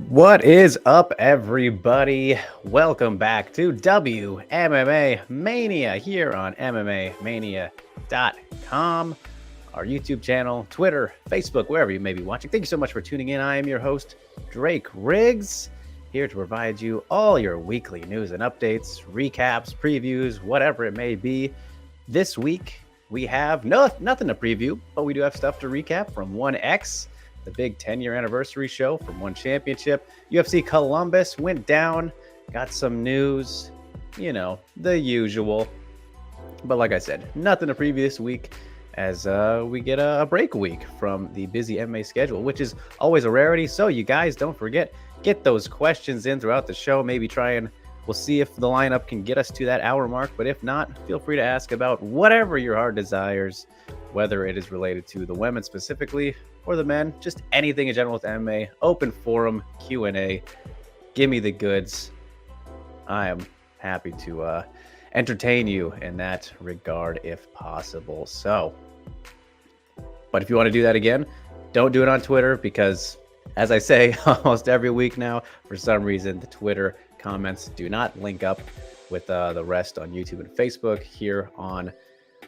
What is up, everybody? Welcome back to WMMA Mania here on MMAmania.com, our YouTube channel, Twitter, Facebook, wherever you may be watching. Thank you so much for tuning in. I am your host, Drake Riggs, here to provide you all your weekly news and updates, recaps, previews, whatever it may be. This week, we have nothing to preview, but we do have stuff to recap from 1X. The big 10-year anniversary show from One Championship. Ufc Columbus went down, got some news, the usual. But like I said, nothing to preview this week as we get a break week from the busy MMA schedule, which is always a rarity. So you guys, don't forget, get those questions in throughout the show. Maybe we'll see if the lineup can get us to that hour mark. But if not, feel free to ask about whatever your heart desires, whether it is related to the women specifically or the men, just anything in general with MMA. Open forum, Q&A. Give me the goods. I am happy to entertain you in that regard if possible. So, but if you want to do that again, don't do it on Twitter because, as I say almost every week now, for some reason, the Twitter comments do not link up with the rest on YouTube and Facebook here on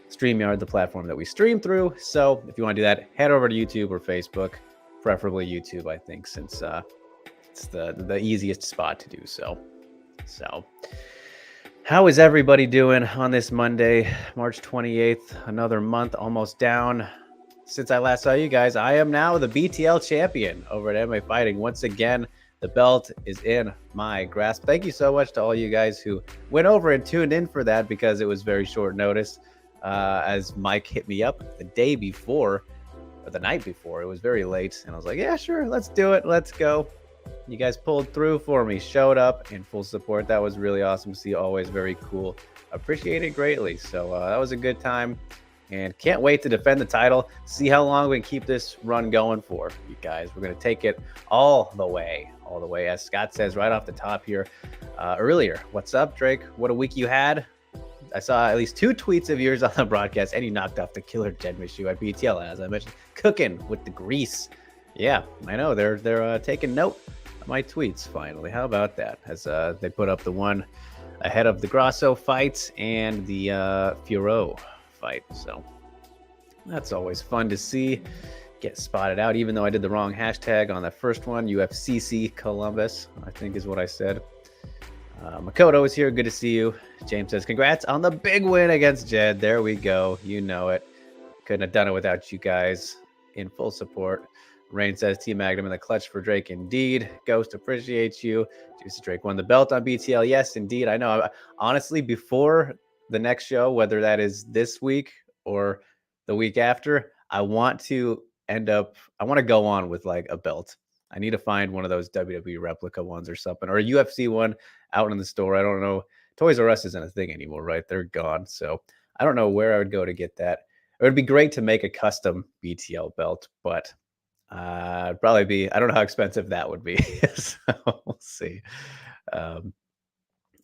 StreamYard, the platform that we stream through. So if you want to do that, head over to YouTube or Facebook, preferably YouTube, I think, since it's the easiest spot to do so. So how is everybody doing on this Monday, March 28th? Another month almost down since I last saw you guys. I am now the BTL champion over at MMA Fighting. Once again, the belt is in my grasp. Thank you so much to all you guys who went over and tuned in for that because it was very short notice. As Mike hit me up the day before, or the night before, it was very late, and I was like, yeah, sure, let's do it, let's go. You guys pulled through for me, showed up in full support. That was really awesome to see, always very cool. Appreciate it greatly. So that was a good time, and can't wait to defend the title, see how long we can keep this run going for, you guys. We're going to take it all the way, as Scott says right off the top here earlier. What's up, Drake? What a week you had. I saw at least 2 tweets of yours on the broadcast, and you knocked off the killer Jed Mishu at BTL, as I mentioned, cooking with the grease. Yeah, I know they're taking note of my tweets finally. How about that? As they put up the one ahead of the Grasso fight and the Fiorot fight. So that's always fun to see. Get spotted out, even though I did the wrong hashtag on that first one. Ufc Columbus, I think is what I said. Makoto is here. Good to see you. James says, congrats on the big win against Jed. There we go. You know it. Couldn't have done it without you guys in full support. Rain says, T Magnum in the clutch for Drake. Indeed. Ghost appreciates you. Juicy Drake won the belt on BTL. Yes, indeed. I know. Honestly, before the next show, whether that is this week or the week after, I want to go on with like a belt. I need to find one of those WWE replica ones or something, or a UFC one out in the store. I don't know. Toys R Us isn't a thing anymore, right? They're gone. So I don't know where I would go to get that. It would be great to make a custom BTL belt, but it'd probably be, I don't know how expensive that would be. So we'll see.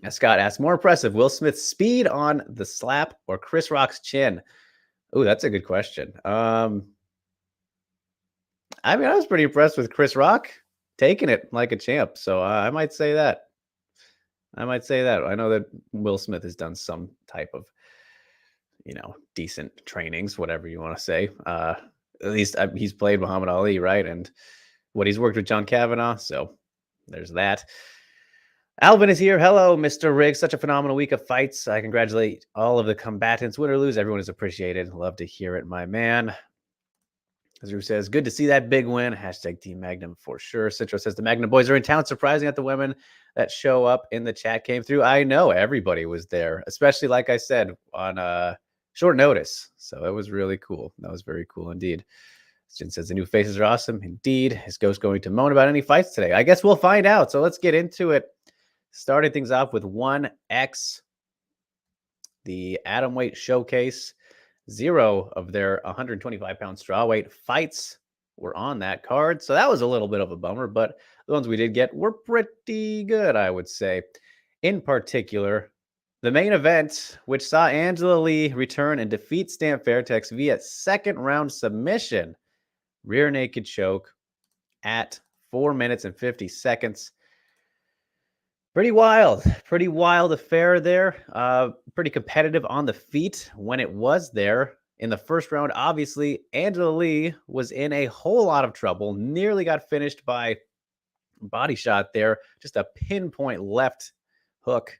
Scott asks, more impressive, Will Smith's speed on the slap or Chris Rock's chin? Oh, that's a good question. I mean, I was pretty impressed with Chris Rock taking it like a champ. So I might say that. I know that Will Smith has done some type of, decent trainings, whatever you want to say. At least he's played Muhammad Ali, right? And he's worked with John Kavanaugh. So there's that. Alvin is here. Hello, Mr. Riggs. Such a phenomenal week of fights. I congratulate all of the combatants. Win or lose, everyone is appreciated. Love to hear it, my man. Azru says, good to see that big win. Hashtag Team Magnum for sure. Citro says, the Magnum boys are in town. Surprising that the women that show up in the chat came through. I know everybody was there, especially, like I said, on short notice. So it was really cool. That was very cool indeed. Jin says the new faces are awesome. Indeed. Is Ghost going to moan about any fights today? I guess we'll find out. So let's get into it. Starting things off with 1X, the atomweight showcase. 0 of their 125-pound strawweight fights were on that card. So that was a little bit of a bummer, but the ones we did get were pretty good, I would say. In particular, the main event, which saw Angela Lee return and defeat Stamp Fairtex via second round submission, rear naked choke at 4 minutes and 50 seconds. Pretty wild affair there. Pretty competitive on the feet when it was there. In the first round, obviously, Angela Lee was in a whole lot of trouble. Nearly got finished by body shot there. Just a pinpoint left hook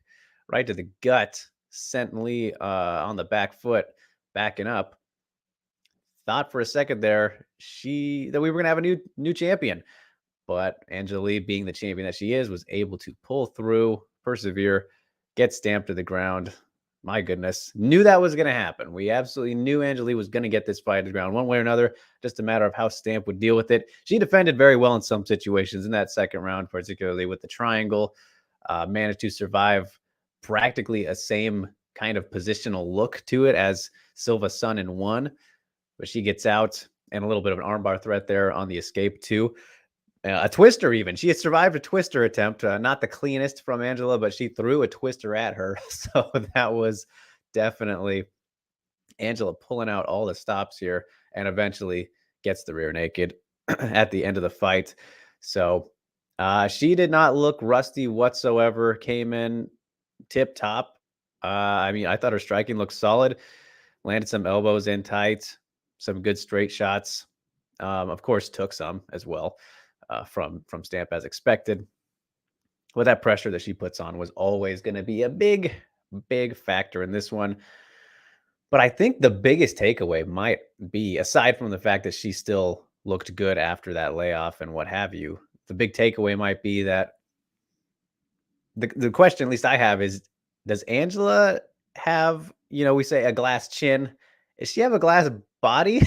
right to the gut. Sent Lee on the back foot, backing up. Thought for a second there that we were going to have a new champion. But Angela Lee, being the champion that she is, was able to pull through, persevere, get stamped to the ground. My goodness. Knew that was going to happen. We absolutely knew Angela Lee was going to get this fight to the ground one way or another. Just a matter of how Stamp would deal with it. She defended very well in some situations in that second round, particularly with the triangle. Managed to survive practically a same kind of positional look to it as Silva Sun in 1. But she gets out, and a little bit of an armbar threat there on the escape too. A twister even. She had survived a twister attempt. Not the cleanest from Angela, but she threw a twister at her. So that was definitely Angela pulling out all the stops here and eventually gets the rear naked at the end of the fight. So she did not look rusty whatsoever. Came in tip top. I thought her striking looked solid. Landed some elbows in tight. Some good straight shots. Of course, took some as well. From Stamp as expected. But that pressure that she puts on was always going to be a big factor in this one. But I think the biggest takeaway might be, aside from the fact that she still looked good after that layoff and what have you, the big takeaway might be that the question, at least I have, is does Angela have, we say a glass chin? Does she have a glass body?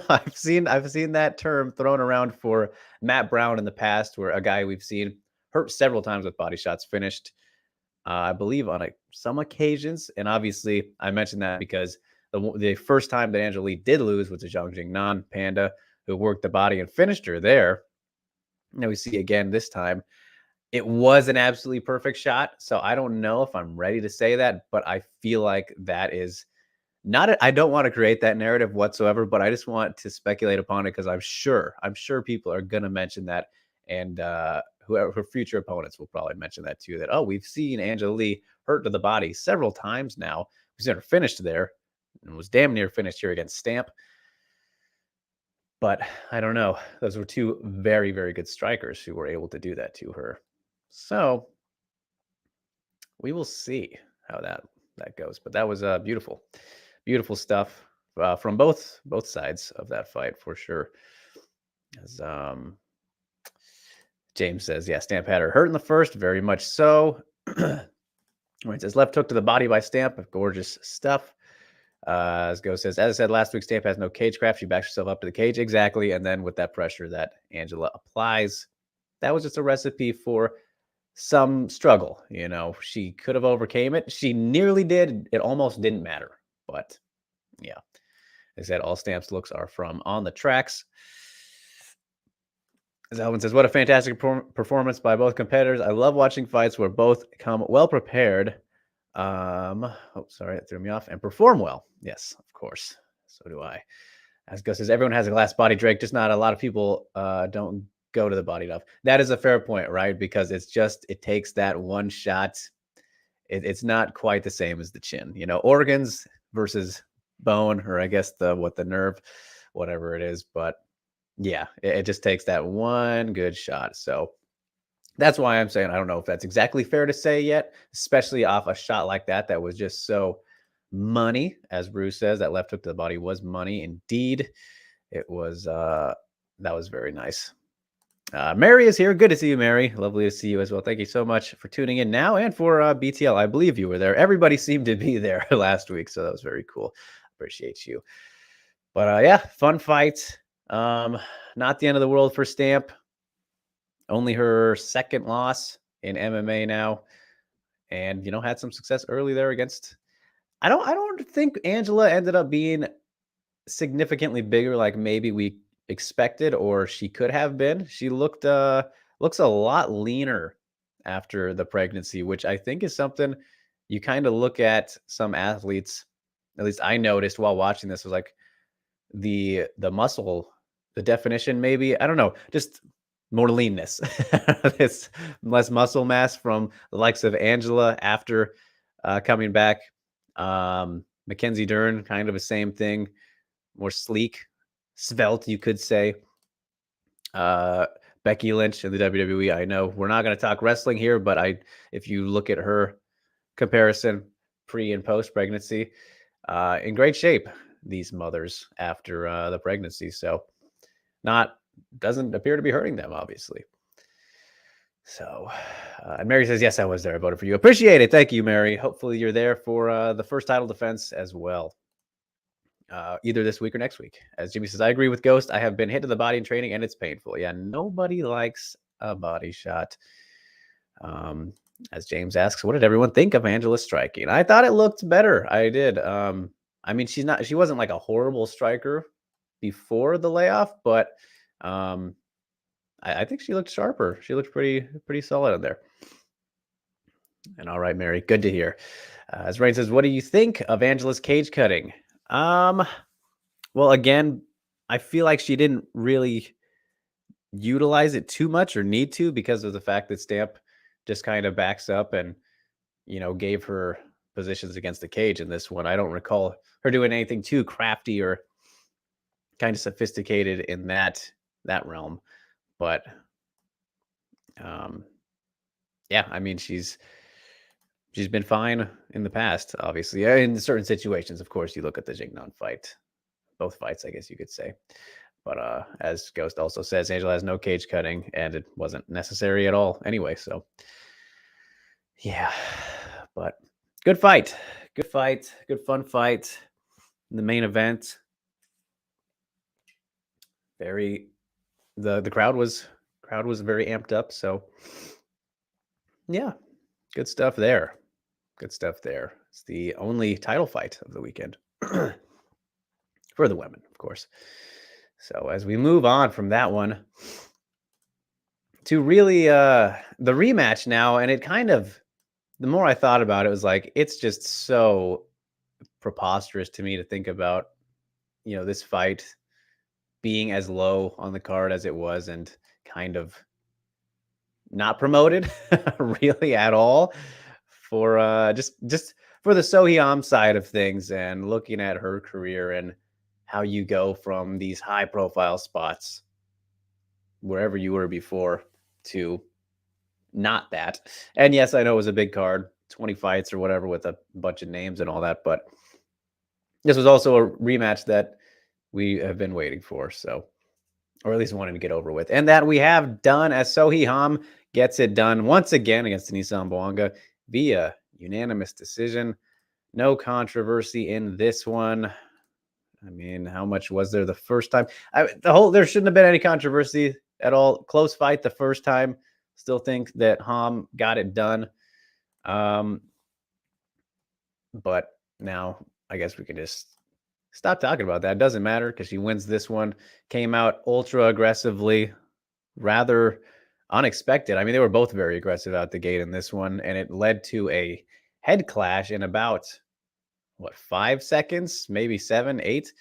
I've seen that term thrown around for Matt Brown in the past, where a guy we've seen hurt several times with body shots finished, I believe on some occasions. And obviously I mentioned that because the first time that Angela Lee did lose was to Zhang Jingnan Panda, who worked the body and finished her there. Now we see again this time. It was an absolutely perfect shot. So I don't know if I'm ready to say that, but I feel like that is I don't want to create that narrative whatsoever, but I just want to speculate upon it because I'm sure people are going to mention that. And whoever her future opponents will probably mention that too, that, oh, we've seen Angela Lee hurt to the body several times now. We've seen her finished there and was damn near finished here against Stamp. But I don't know. Those were two very, very good strikers who were able to do that to her. So we will see how that goes. But that was beautiful stuff from both sides of that fight for sure. As James says, yeah, Stamp had her hurt in the first, very much so. It says left hook to the body by Stamp, gorgeous stuff. As Go says, as I said last week, Stamp has no cage craft. She backs herself up to the cage. Exactly. And then with that pressure that Angela applies, that was just a recipe for some struggle. She could have overcame it. She nearly did. It almost didn't matter. But yeah, as I said, all Stamp's looks are from on the tracks. As Alvin says, what a fantastic performance by both competitors. I love watching fights where both come well prepared. Sorry, that threw me off. And perform well. Yes, of course. So do I. As Gus says, everyone has a glass body, Drake. Just not a lot of people don't go to the body enough. That is a fair point, right? Because it takes that one shot. It's not quite the same as the chin. Organs versus bone, or I guess the nerve, whatever it is. But yeah, it just takes that one good shot. So that's why I'm saying I don't know if that's exactly fair to say yet, especially off a shot like that was just so money. As Bruce says, that left hook to the body was money. Indeed, it was. That was very nice. Mary is here. Good to see you, Mary. Lovely to see you as well. Thank you so much for tuning in now and for BTL. I believe you were there. Everybody seemed to be there last week, so that was very cool. Appreciate you. But yeah, fun fight. Not the end of the world for Stamp. Only her second loss in MMA now, and had some success early there against. I don't think Angela ended up being significantly bigger like maybe we expected or she could have been. She looks a lot leaner after the pregnancy, which I think is something you kind of look at some athletes. At least I noticed while watching this was like the muscle, the definition maybe, I don't know, just more leanness. It's less muscle mass from the likes of Angela after coming back. Mackenzie Dern, kind of the same thing, more sleek, svelte, you could say. Becky Lynch in the WWE. I know we're not going to talk wrestling here, but if you look at her comparison pre and post pregnancy, in great shape, these mothers after the pregnancy. So doesn't appear to be hurting them, obviously. So, and Mary says, yes, I was there. I voted for you. Appreciate it. Thank you, Mary. Hopefully you're there for the first title defense as well. Either this week or next week. As Jimmy says, I agree with Ghost. I have been hit to the body in training and it's painful. Yeah, nobody likes a body shot. As James asks, what did everyone think of Angela's striking? I thought it looked better. I did. I mean, she wasn't like a horrible striker before the layoff, but I think she looked sharper. She looked pretty solid in there. And all right, Mary, good to hear. As Rain says, what do you think of Angela's cage cutting? Well, again, I feel like she didn't really utilize it too much or need to because of the fact that Stamp just kind of backs up and, gave her positions against the cage in this one. I don't recall her doing anything too crafty or kind of sophisticated in that realm. But, yeah, I mean, she's been fine in the past, obviously. In certain situations, of course, you look at the Jignon fight, both fights, I guess you could say. But as Ghost also says, Angela has no cage cutting, and it wasn't necessary at all anyway. So, yeah, but good fight, good fun fight in the main event. The crowd was very amped up. So, yeah, good stuff there. Good stuff there. It's the only title fight of the weekend for the women, of course. So as we move on from that one to really the rematch now, and it kind of, the more I thought about it, was like, it's just so preposterous to me to think about, this fight being as low on the card as it was and kind of not promoted really at all for just for the Sohyam side of things and looking at her career and how you go from these high profile spots wherever you were before to not that. And yes, I know it was a big card, 20 fights or whatever with a bunch of names and all that, but this was also a rematch that we have been waiting for, so, or at least wanting to get over with, and that we have done, as Sohyam gets it done once again against Denise Ambwanga via unanimous decision. No controversy in this one. I mean, how much was there the first time? There shouldn't have been any controversy at all. Close fight the first time. Still think that Ham got it done. But now I guess we can just stop talking about that. It doesn't matter because she wins this one. Came out ultra aggressively, rather unexpected. I mean, they were both very aggressive out the gate in this one, and it led to a head clash in about 5 seconds, maybe 7, 8.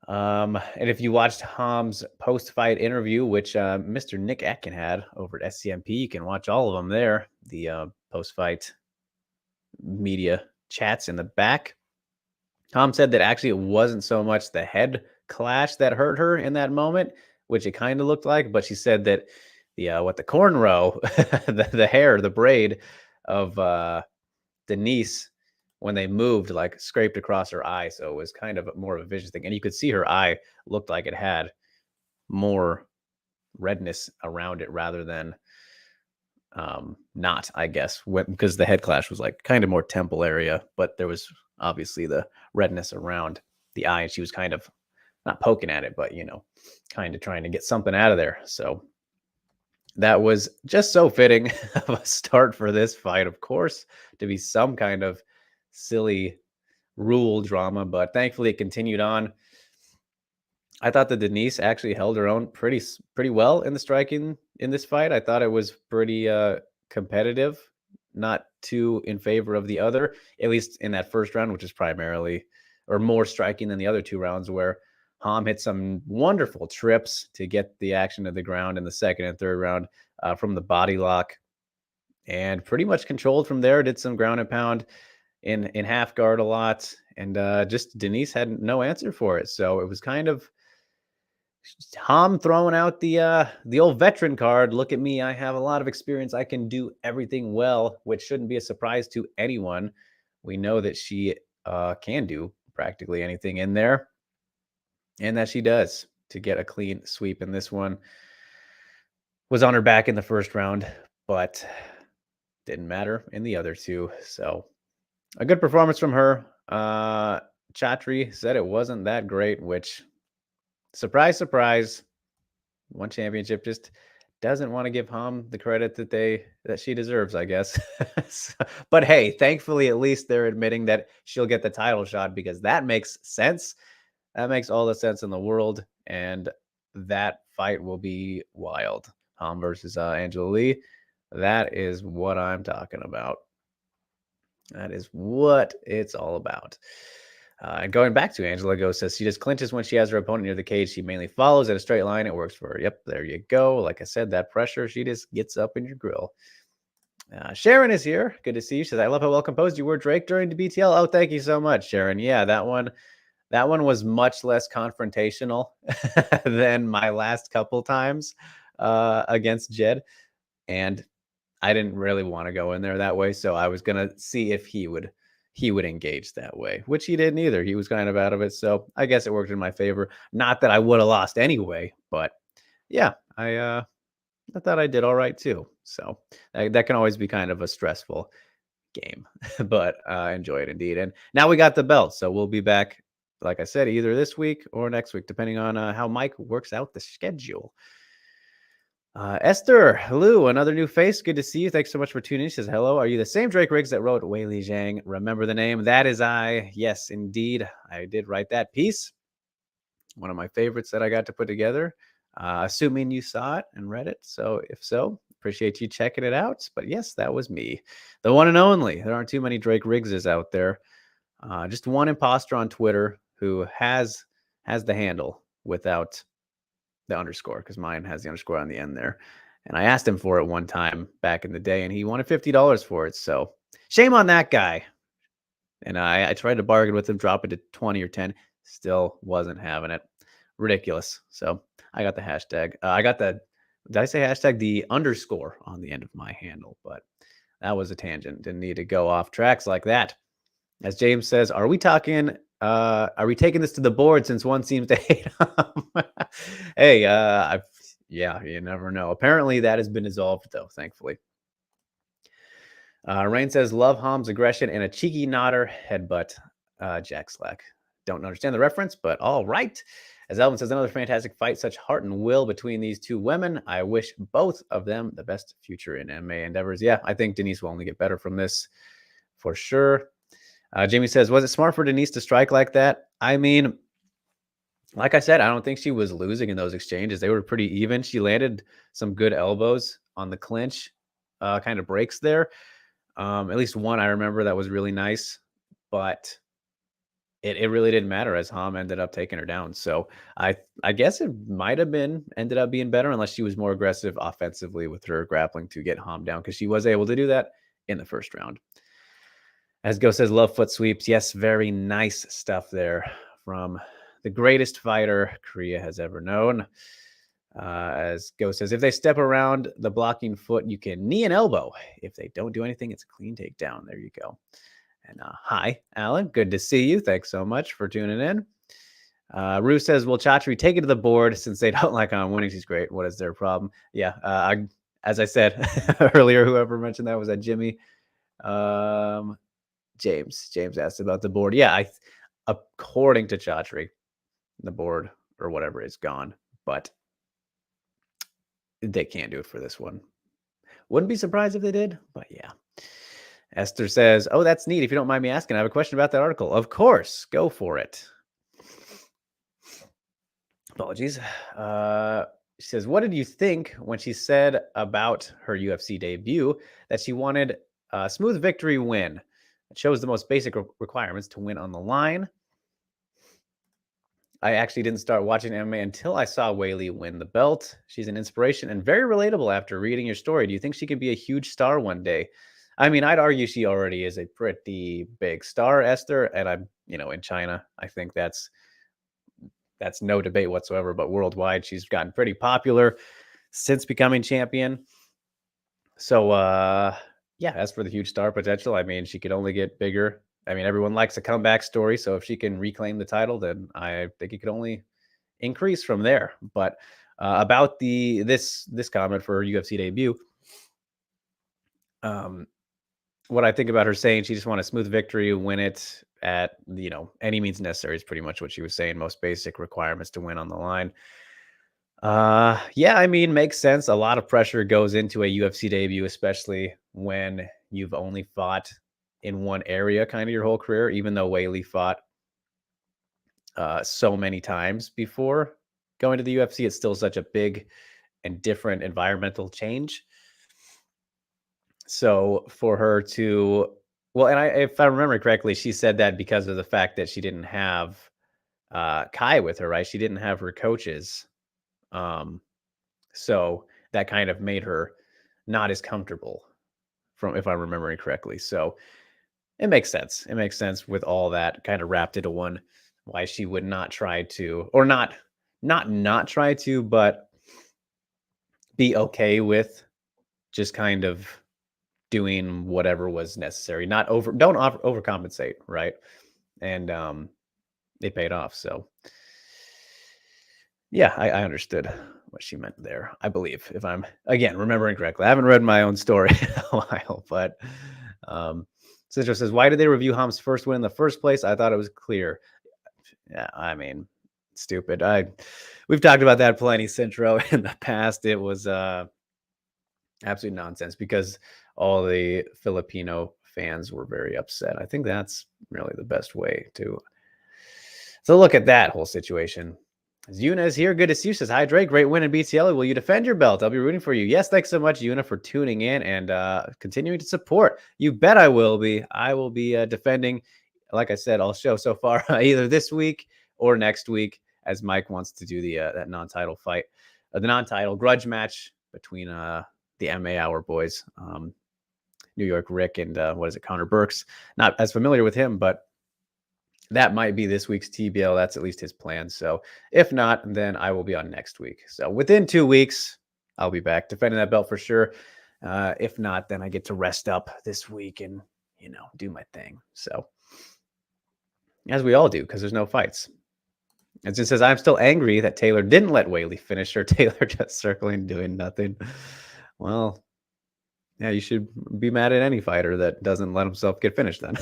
And if you watched Ham's post-fight interview, which Mr. Nick Atkin had over at SCMP, you can watch all of them there. The post-fight media chats in the back. Ham said that actually it wasn't so much the head clash that hurt her in that moment, which it kind of looked like, but she said that the cornrow, the hair, the braid of Denise, when they moved, like scraped across her eye. So it was kind of more of a vicious thing. And you could see her eye looked like it had more redness around it rather than not, I guess, because the head clash was like kind of more temple area, but there was obviously the redness around the eye, and she was kind of not poking at it, but kind of trying to get something out of there. So that was just so fitting of a start for this fight, of course, to be some kind of silly rule drama, but thankfully it continued on. I thought that Denise actually held her own pretty well in the striking in this fight. I thought it was pretty competitive, not too in favor of the other, at least in that first round, which is primarily or more striking than the other two rounds, where Ham hit some wonderful trips to get the action to the ground in the second and third round from the body lock, and pretty much controlled from there. Did some ground and pound in half guard a lot, and just Denise had no answer for it. So it was kind of Ham throwing out the old veteran card. Look at me, I have a lot of experience. I can do everything well, which shouldn't be a surprise to anyone. We know that she can do practically anything in there, and that she does to get a clean sweep in this one. Was on her back in the first round, but didn't matter in the other two. So a good performance from her. Chatri said it wasn't that great, which, surprise, surprise, one championship just doesn't want to give Ham the credit that she deserves, I guess. But hey, thankfully, at least they're admitting that she'll get the title shot, because that makes sense. That makes all the sense in the world, and that fight will be wild. Ham versus Angela Lee. That is what I'm talking about. That is what it's all about. And going back to Angela, Go says she just clinches when she has her opponent near the cage. She mainly follows in a straight line. It works for her. Yep, there you go. Like I said, that pressure, she just gets up in your grill. Sharon is here. Good to see you. She says, I love how well composed you were, Drake, during the BTL. Oh, thank you so much, Sharon. Yeah, that one was much less confrontational than my last couple times against Jed. And I didn't really want to go in there that way, so I was gonna see if he would engage that way, which he didn't either. He was kind of out of it, so I guess it worked in my favor. Not that I would have lost anyway, but yeah, I thought I did all right too. So that can always be kind of a stressful game, but I enjoy it indeed. And now we got the belt, so we'll be back, like I said, either this week or next week, depending on how Mike works out the schedule. Esther, Lou, another new face. Good to see you. Thanks so much for tuning in. She says, hello. Are you the same Drake Riggs that wrote Wei Li Zhang? Remember the name? That is I. Yes, indeed. I did write that piece. One of my favorites that I got to put together. Assuming you saw it and read it. So if so, appreciate you checking it out. But yes, that was me. The one and only. There aren't too many Drake Riggses out there. Just one imposter on Twitter who has the handle without the underscore, because mine has the underscore on the end there. And I asked him for it one time back in the day, and he wanted $50 for it. So shame on that guy. And I tried to bargain with him, drop it to 20 or 10. Still wasn't having it. Ridiculous. So I got the hashtag. Did I say hashtag? The underscore on the end of my handle. But that was a tangent. Didn't need to go off tracks like that. As James says, are we taking this to the board since one seems to hate him? Hey, yeah, you never know. Apparently that has been dissolved though, thankfully. Rain says, love Ham's aggression and a cheeky nodder headbutt. Jack Slack. Don't understand the reference, but all right. As Elvin says, another fantastic fight, such heart and will between these two women. I wish both of them the best future in MMA endeavors. Yeah, I think Denise will only get better from this for sure. Jamie says, was it smart for Denise to strike like that? I mean, like I said, I don't think she was losing in those exchanges. They were pretty even. She landed some good elbows on the clinch kind of breaks there. At least one I remember that was really nice. But it really didn't matter, as Ham ended up taking her down. So I guess it might have ended up being better, unless she was more aggressive offensively with her grappling to get Ham down, because she was able to do that in the first round. As Go says, love foot sweeps. Yes, very nice stuff there from the greatest fighter Korea has ever known. As Go says, if they step around the blocking foot, you can knee and elbow. If they don't do anything, it's a clean takedown. There you go. And hi, Alan. Good to see you. Thanks so much for tuning in. Rue says, will Chatri take it to the board since they don't like on winning? She's great. What is their problem? Yeah, as I said earlier, whoever mentioned that was that Jimmy. James asked about the board. Yeah, according to Chatri, the board or whatever is gone, but they can't do it for this one. Wouldn't be surprised if they did, but yeah. Esther says, "Oh, that's neat. If you don't mind me asking, I have a question about that article." Of course, go for it. Apologies. She says, "What did you think when she said about her UFC debut that she wanted a smooth victory win? It shows the most basic requirements to win on the line. I actually didn't start watching MMA until I saw Weili win the belt. She's an inspiration and very relatable after reading your story. Do you think she can be a huge star one day?" I mean, I'd argue she already is a pretty big star, Esther, and I'm, in China. I think that's no debate whatsoever, but worldwide she's gotten pretty popular since becoming champion. So yeah, as for the huge star potential, I mean, she could only get bigger. I mean, everyone likes a comeback story, so if she can reclaim the title, then I think it could only increase from there. But about this comment for her UFC debut, what I think about her saying she just want a smooth victory, win it at any means necessary is pretty much what she was saying. Most basic requirements to win on the line. Yeah, I mean, makes sense. A lot of pressure goes into a UFC debut, especially when you've only fought in one area kind of your whole career, even though Weili fought so many times before going to the UFC. It's still such a big and different environmental change. So for her to, well, and if I remember correctly, she said that because of the fact that she didn't have Kai with her, right? She didn't have her coaches. So that kind of made her not as comfortable, from if I'm remembering correctly. So it makes sense. It makes sense with all that kind of wrapped into one, why she would not try to, or not try to, but be okay with just kind of doing whatever was necessary. Don't overcompensate, right? And it paid off. So yeah, I understood what she meant there, I believe, if I'm, again, remembering correctly. I haven't read my own story in a while, but Citro says, "Why did they review Ham's first win in the first place? I thought it was clear." Yeah, I mean, stupid. We've talked about that plenty, Citro, in the past. It was absolute nonsense because all the Filipino fans were very upset. I think that's really the best way to look at that whole situation. Yuna is here. Good to see you. Says, "Hi, Drake. Great win in BTL. Will you defend your belt? I'll be rooting for you." Yes, thanks so much, Yuna, for tuning in and continuing to support. You bet I will be. I will be defending, like I said, all show so far, either this week or next week, as Mike wants to do the that non-title fight, the non-title grudge match between the MMA Hour boys, New York Rick and Connor Burks. Not as familiar with him, but that might be this week's TBL. That's at least his plan. So if not, then I will be on next week. So within 2 weeks, I'll be back defending that belt for sure. If not, then I get to rest up this week and, do my thing. So as we all do, because there's no fights. And it says, "I'm still angry that Taylor didn't let Weili finish her." Taylor just circling, doing nothing. Well, yeah, you should be mad at any fighter that doesn't let himself get finished then.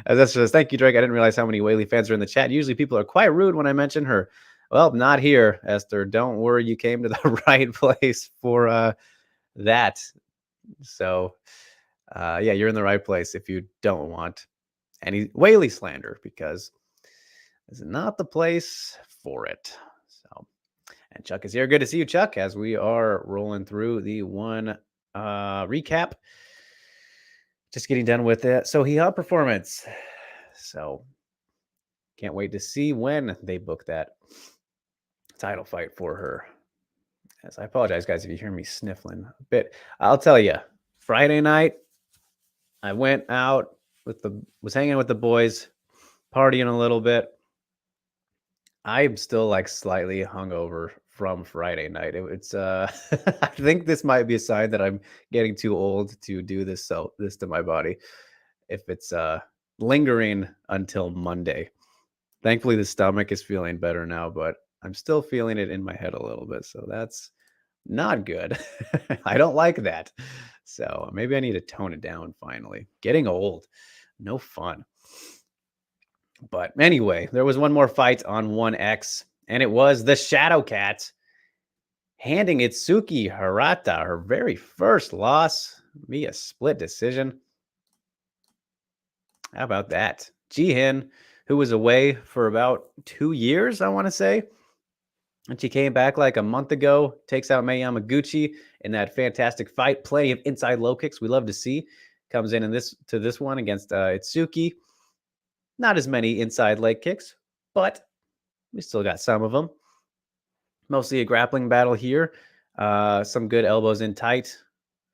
As Esther says, "Thank you, Drake. I didn't realize how many Weili fans are in the chat. Usually people are quite rude when I mention her." Well, not here, Esther. Don't worry. You came to the right place for that. So, yeah, you're in the right place if you don't want any Weili slander, because this is not the place for it. So, and Chuck is here. Good to see you, Chuck, as we are rolling through the one recap. Just getting done with it. So he had performance. So can't wait to see when they book that title fight for her. Yes, I apologize, guys, if you hear me sniffling a bit. I'll tell you, Friday night, I went out was hanging with the boys, partying a little bit. I'm still like slightly hungover from Friday night. It's I think this might be a sign that I'm getting too old to do this to my body. If it's lingering until Monday. Thankfully the stomach is feeling better now, but I'm still feeling it in my head a little bit. So that's not good. I don't like that. So maybe I need to tone it down finally. Getting old, no fun. But anyway, there was one more fight on 1X, and it was the Shadow Cat handing Itsuki Hirata her very first loss via split decision. How about that? Jihin, who was away for about 2 years, I want to say. And she came back like a month ago, takes out Mei Yamaguchi in that fantastic fight. Plenty of inside low kicks we love to see. Comes in this one against Itsuki. Not as many inside leg kicks, but we still got some of them. Mostly a grappling battle here. Some good elbows in tight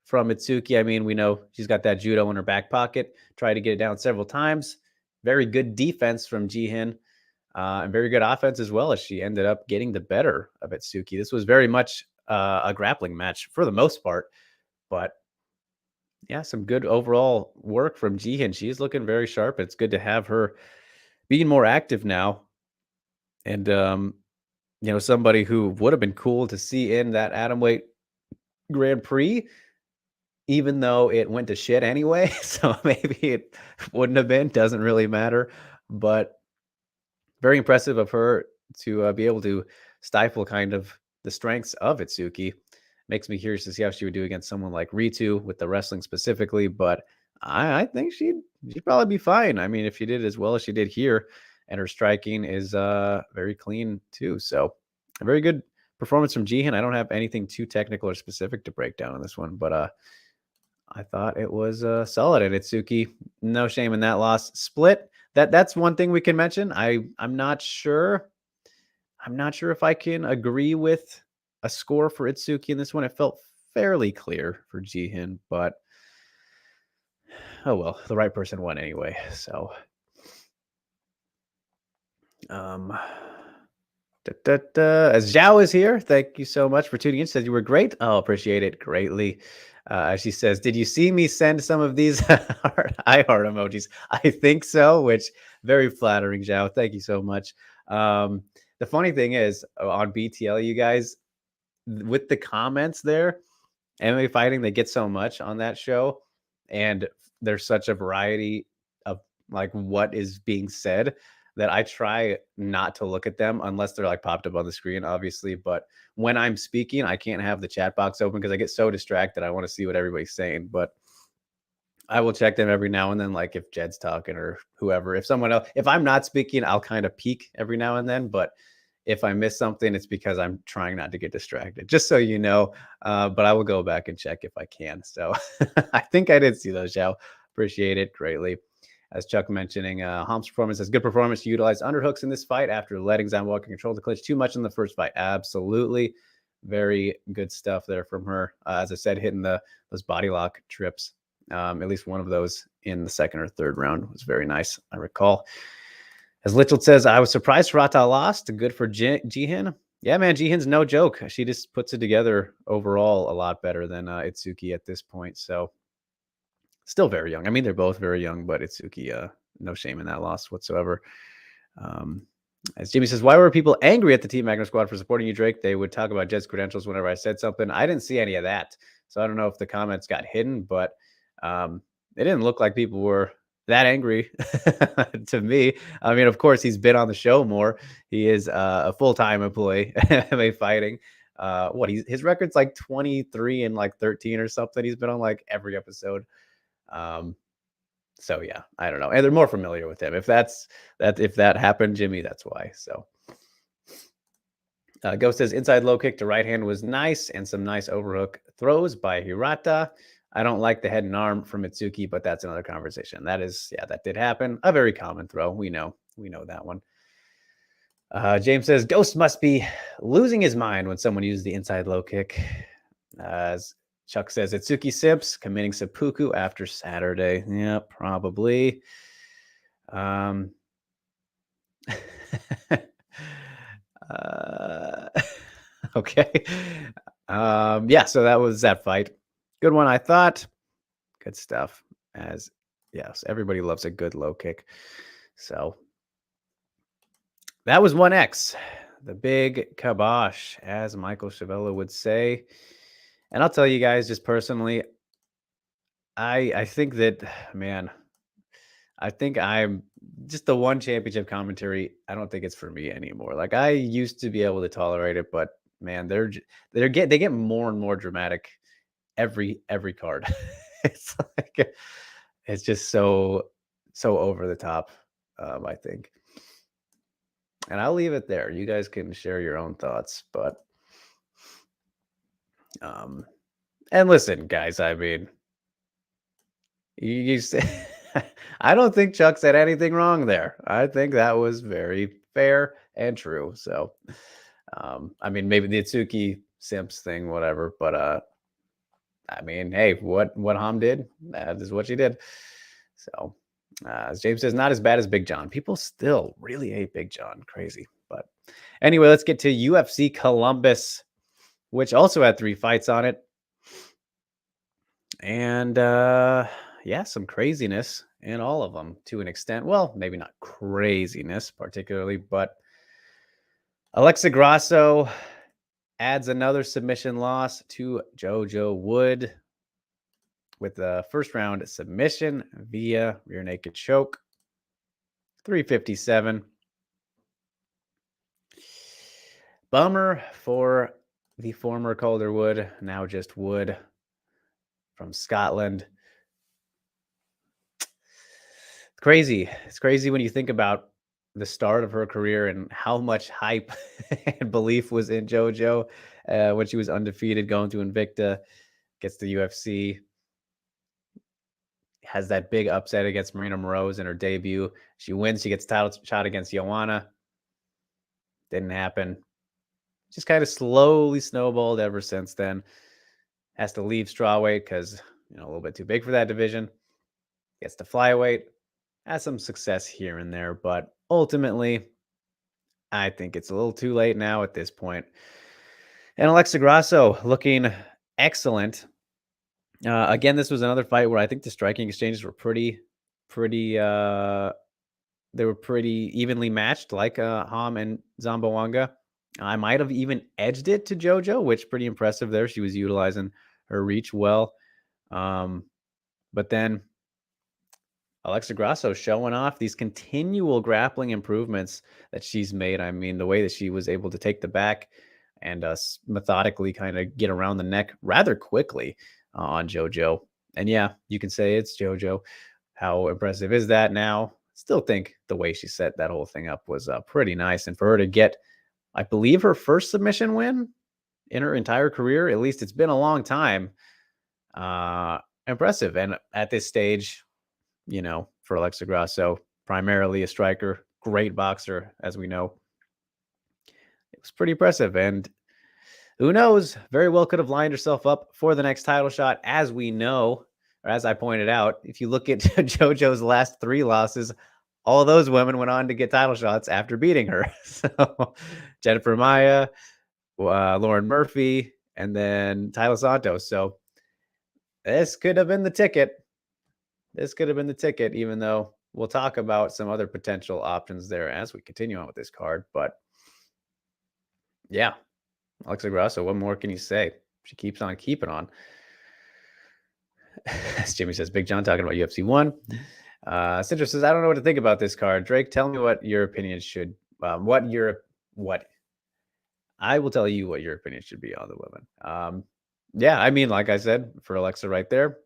from Itsuki. I mean, we know she's got that judo in her back pocket. Tried to get it down several times. Very good defense from Jihin. And very good offense as well, as she ended up getting the better of Itsuki. This was very much a grappling match for the most part. But yeah, some good overall work from Jihin. She's looking very sharp. It's good to have her being more active now. And, somebody who would have been cool to see in that atomweight Grand Prix, even though it went to shit anyway. So maybe it wouldn't have been, doesn't really matter. But very impressive of her to be able to stifle kind of the strengths of Itsuki. Makes me curious to see how she would do against someone like Ritu with the wrestling specifically. But I think she'd probably be fine. I mean, if she did as well as she did here, and her striking is very clean too. So a very good performance from Jihin. I don't have anything too technical or specific to break down on this one, but I thought it was solid. And Itsuki, no shame in that loss. Split. That's one thing we can mention. I'm not sure. I'm not sure if I can agree with a score for Itsuki in this one. It felt fairly clear for Jihin, but oh well, the right person won anyway. So as Zhao is here, thank you so much for tuning in. Says you were great. Oh, appreciate it greatly. She says, did you see me send some of these eye heart emojis? I think so, which very flattering, Zhao. Thank you so much. The funny thing is on BTL, you guys, with the comments there, MMA fighting, they get so much on that show, and there's such a variety of like what is being said that I try not to look at them unless they're like popped up on the screen, obviously. But when I'm speaking, I can't have the chat box open because I get so distracted. I want to see what everybody's saying, but I will check them every now and then, like if Jed's talking or whoever. If someone else, if I'm not speaking, I'll kind of peek every now and then. But if I miss something, it's because I'm trying not to get distracted, just so you know. But I will go back and check if I can. So I think I did see those, Zhao. Appreciate it greatly. As Chuck mentioning, Hom's performance has good performance. She utilized underhooks in this fight after letting Zhang Walker control the clinch too much in the first fight. Absolutely. Very good stuff there from her. As I said, hitting those body lock trips. At least one of those in the second or third round was very nice, I recall. As Litchell says, I was surprised Hirata lost. Good for Jihin. Yeah, man, Jihin's no joke. She just puts it together overall a lot better than Itsuki at this point. So still very young. I mean, they're both very young, but Itsuki, no shame in that loss whatsoever. As Jimmy says, why were people angry at the Team Magna Squad for supporting you, Drake? They would talk about Jed's credentials whenever I said something. I didn't see any of that. So I don't know if the comments got hidden, but it didn't look like people were that angry to me. I mean, of course, he's been on the show more. He is a full-time employee at MMA Fighting. His record's like 23 and like 13 or something. He's been on like every episode. So yeah, I don't know. And they're more familiar with him. If that happened, Jimmy, that's why. So Ghost says inside low kick to right hand was nice, and some nice overhook throws by Hirata. I don't like the head and arm from Itsuki, but that's another conversation. That did happen. A very common throw. We know that one. James says Ghost must be losing his mind when someone uses the inside low kick. As Chuck says, Itsuki Sips committing seppuku after Saturday. Yeah, probably. Okay. Yeah, so that was that fight. Good one, I thought. Good stuff. As yes, everybody loves a good low kick. So that was 1X, the big kibosh, as Michael Chavella would say. And I'll tell you guys, just personally, I think that, man, I think I'm just the one championship commentary. I don't think it's for me anymore. Like I used to be able to tolerate it, but man, they get more and more dramatic every card. It's like it's just so over the top. I think, and I'll leave it there. You guys can share your own thoughts, but and listen, guys. I mean, you say, I don't think Chuck said anything wrong there. I think that was very fair and true. So, I mean, maybe the Itsuki Simps thing, whatever. But I mean, hey, what Ham did, that is what she did. So, as James says, not as bad as Big John. People still really hate Big John. Crazy. But anyway, let's get to UFC Columbus, which also had 3 fights on it. And yeah, some craziness in all of them to an extent. Well, maybe not craziness particularly, but Alexa Grasso adds another submission loss to JoJo Wood with the first round submission via rear naked choke. 357. Bummer for the former Calderwood, now just Wood from Scotland. It's crazy. It's crazy when you think about the start of her career and how much hype and belief was in JoJo when she was undefeated going to Invicta, gets the UFC, has that big upset against Marina Moroz in her debut. She wins. She gets title shot against Joanna. Didn't happen. Just kind of slowly snowballed ever since then. Has to leave strawweight because, a little bit too big for that division. Gets to flyweight. Has some success here and there, but ultimately, I think it's a little too late now at this point. And Alexa Grasso looking excellent. Again, this was another fight where I think the striking exchanges were pretty, they were pretty evenly matched, like Ham and Zambawanga. I might have even edged it to JoJo, which pretty impressive there. She was utilizing her reach well. But then Alexa Grasso showing off these continual grappling improvements that she's made. I mean, the way that she was able to take the back and methodically kind of get around the neck rather quickly on JoJo. And yeah, you can say it's JoJo. How impressive is that now? Still think the way she set that whole thing up was pretty nice. And for her to get, I believe, her first submission win in her entire career, at least it's been a long time, impressive. And at this stage, for Alexa Grasso, primarily a striker, great boxer, as we know. It was pretty impressive. And who knows, very well could have lined herself up for the next title shot. As we know, or as I pointed out, if you look at JoJo's last 3 losses, all those women went on to get title shots after beating her. So Jennifer Maia, Lauren Murphy, and then Tyler Santos. So this could have been the ticket. This could have been the ticket, even though we'll talk about some other potential options there as we continue on with this card. But yeah, Alexa Grasso, what more can you say? She keeps on keeping on. As Jimmy says, Big John talking about UFC 1. Cinder says, I don't know what to think about this card. Drake, tell me what your opinion should, what I will tell you what your opinion should be on the women. Yeah, I mean, like I said, for Alexa right there,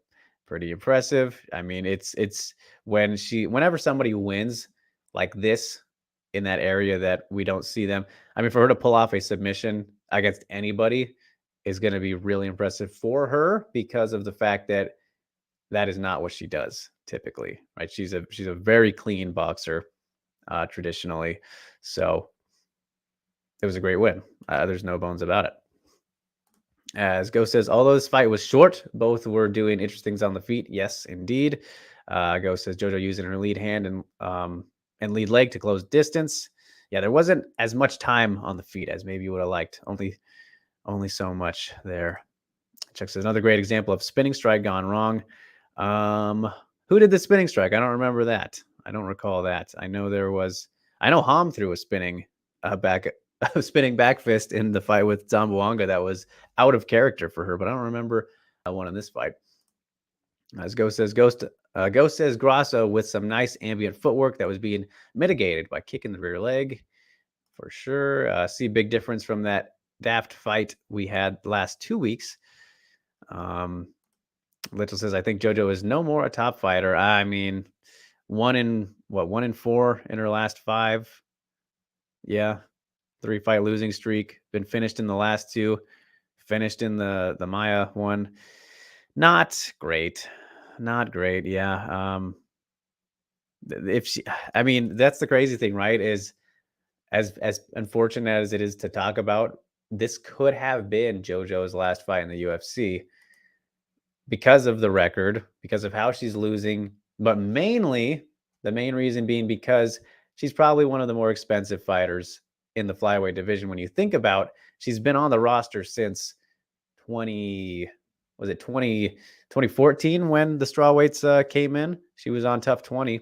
pretty impressive. I mean, it's whenever somebody wins like this in that area that we don't see them. I mean, for her to pull off a submission against anybody is going to be really impressive for her because of the fact that that is not what she does typically, right? She's a very clean boxer traditionally. So it was a great win. There's no bones about it. As Go says, although this fight was short, both were doing interesting things on the feet. Yes, indeed. Go says JoJo using her lead hand and lead leg to close distance. Yeah, there wasn't as much time on the feet as maybe you would have liked. Only so much there. Chuck says another great example of spinning strike gone wrong. Who did the spinning strike? I don't remember that. I don't recall that. I know Ham threw a spinning back fist in the fight with Zamboanga that was out of character for her, but I don't remember one in this fight. As Ghost says Grasso with some nice ambient footwork that was being mitigated by kicking the rear leg for sure. See big difference from that daft fight we had last 2 weeks. Little says, I think JoJo is no more a top fighter. I mean, 1-4 in her last 5. Yeah. 3-fight losing streak. Been finished in the last 2. Finished in the Maya one. Not great. Not great. Yeah. If she, I mean, that's the crazy thing, right? Is as unfortunate as it is to talk about, this could have been JoJo's last fight in the UFC because of the record, because of how she's losing, but mainly the main reason being because she's probably one of the more expensive fighters in the flyweight division. When you think about, she's been on the roster since 2014 when the strawweights came in. She was on Tough 20.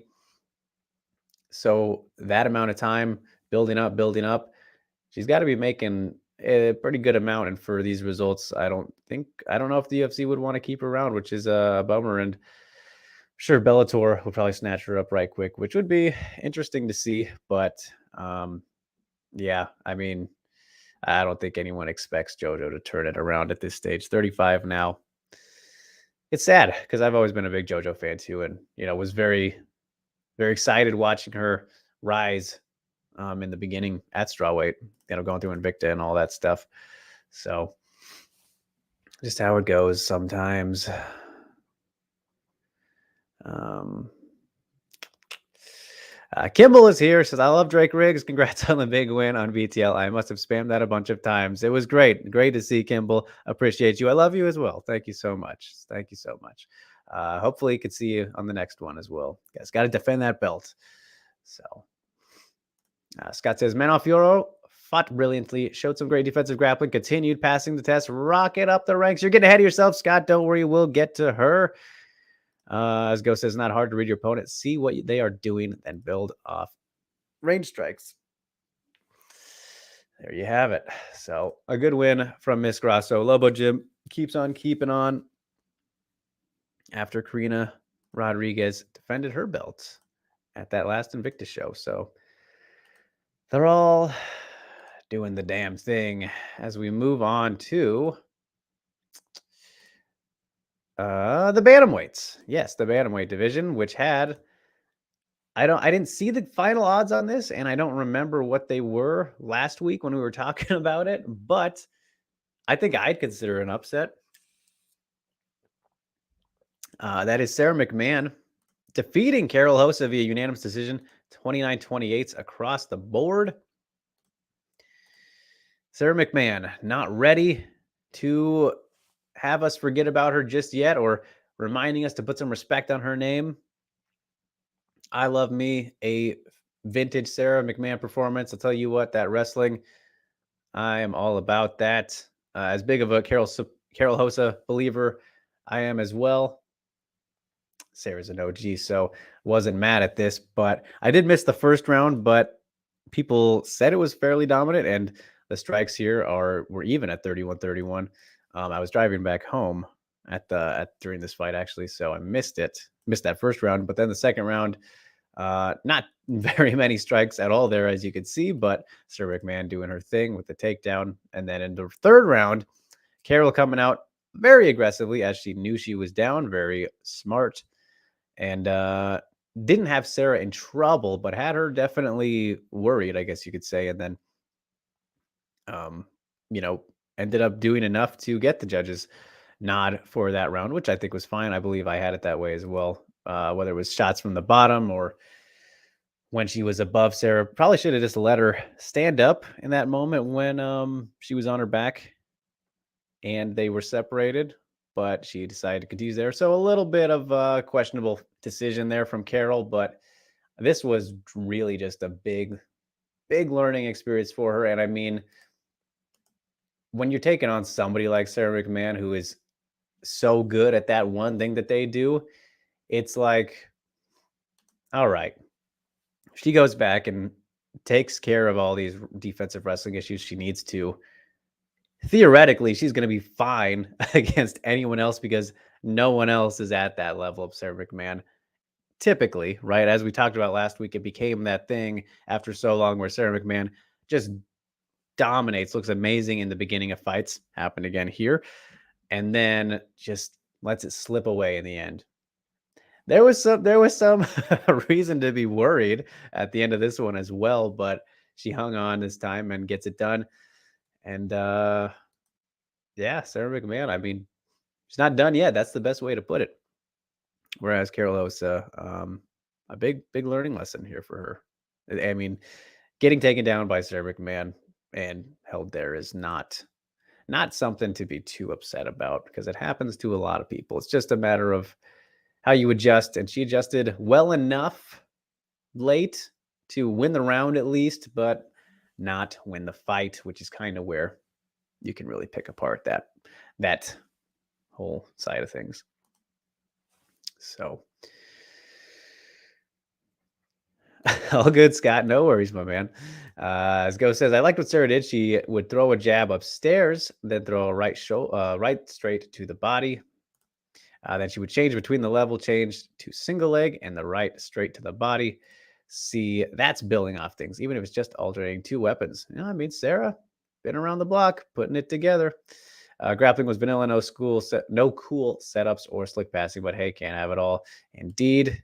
So that amount of time building up, she's got to be making a pretty good amount. And for these results, I don't know if the UFC would want to keep her around, which is a bummer. And sure, Bellator will probably snatch her up right quick, which would be interesting to see. But yeah, I mean, I don't think anyone expects JoJo to turn it around at this stage. 35 now. It's sad because I've always been a big JoJo fan too, and was very, very excited watching her rise in the beginning at strawweight, going through Invicta and all that stuff. So just how it goes sometimes. Kimball is here, says, I love Drake Riggs. Congrats on the big win on VTL. I must have spammed that a bunch of times. It was great. Great to see, Kimball. Appreciate you. I love you as well. Thank you so much. Thank you so much. Hopefully, you could see you on the next one as well. You guys got to defend that belt. So, Scott says, Manon Fiorot fought brilliantly, showed some great defensive grappling, continued passing the test, rocket up the ranks. You're getting ahead of yourself, Scott. Don't worry. We'll get to her. As Ghost says, not hard to read your opponent, see what they are doing, then build off range strikes. There you have it. So a good win from Miss Grasso. Lobo Jim keeps on keeping on after Karina Rodriguez defended her belt at that last Invicta show. So they're all doing the damn thing as we move on to the bantamweights. Yes, the bantamweight division, which had I didn't see the final odds on this, and I don't remember what they were last week when we were talking about it, but I think I'd consider an upset. That is Sarah Mcmahon defeating Carol Hosa via unanimous decision, 29-28 across the board. Sarah Mcmahon not ready to have us forget about her just yet, or reminding us to put some respect on her name. I love me a vintage Sarah Mcmahon performance. I'll tell you what, that wrestling, I am all about that. As big of a Carol Hosa believer I am as well. Sarah's an OG, so wasn't mad at this, but I did miss the first round, but people said it was fairly dominant, and the strikes here were even at 31-31. I was driving back home during this fight, actually, so I missed that first round. But then the second round, not very many strikes at all there, as you could see, but Sarah McMahon doing her thing with the takedown. And then in the third round, Carol coming out very aggressively as she knew she was down, very smart, and didn't have Sarah in trouble, but had her definitely worried, I guess you could say. And then, ended up doing enough to get the judges nod for that round, which I think was fine. I believe I had it that way as well. Whether it was shots from the bottom or when she was above Sarah, probably should have just let her stand up in that moment when she was on her back and they were separated, but she decided to continue there. So a little bit of a questionable decision there from Carol, but this was really just a big learning experience for her. And I mean, when you're taking on somebody like Sarah McMahon, who is so good at that one thing that they do, it's like, all right, she goes back and takes care of all these defensive wrestling issues she needs to. Theoretically, she's going to be fine against anyone else because No one else is at that level of Sarah McMahon. Typically, right? As we talked about last week, it became that thing after so long where Sarah McMahon just dominates, looks amazing in the beginning of fights. Happened again here. And then just lets it slip away in the end. There was some reason to be worried at the end of this one as well, but she hung on this time and gets it done. And yeah, Sarah McMahon, I mean, she's not done yet. That's the best way to put it. Whereas Carol Osa, a big learning lesson here for her. I mean, getting taken down by Sarah McMahon and held there is not something to be too upset about because it happens to a lot of people. It's just a matter of how you adjust, and she adjusted well enough late to win the round at least, but not win the fight, which is kind of where you can really pick apart that whole side of things. So all good, Scott. No worries, my man. As Go says, I liked what Sarah did. She would throw a jab upstairs, then throw a right straight to the body. Then she would change between the level change to single leg and the right straight to the body. See, that's building off things, even if it's just alternating two weapons. You know, I mean, Sarah, been around the block, putting it together. Grappling was vanilla, no cool setups or slick passing, but hey, can't have it all. Indeed.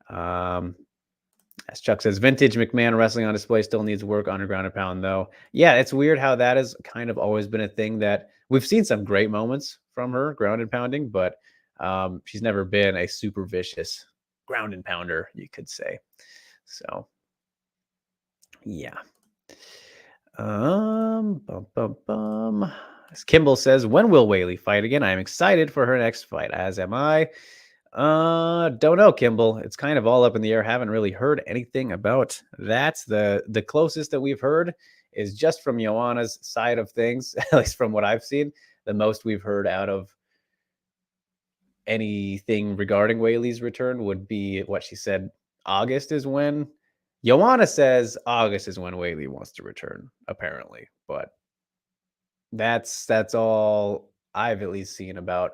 As Chuck says, vintage McMahon wrestling on display still needs work on a ground and pound, though. Yeah, it's weird how that has kind of always been a thing that we've seen some great moments from her, ground and pounding, but she's never been a super vicious ground and pounder, you could say. So, yeah. As Kimball says, when will Whaley fight again? I am excited for her next fight, as am I. Don't know, Kimball. It's kind of all up in the air. Haven't really heard anything about that. The closest that we've heard is just from Joanna's side of things, at least from what I've seen. The most we've heard out of anything regarding Whaley's return would be what she said. August is when. Joanna says August is when Whaley wants to return, apparently. But that's all I've at least seen about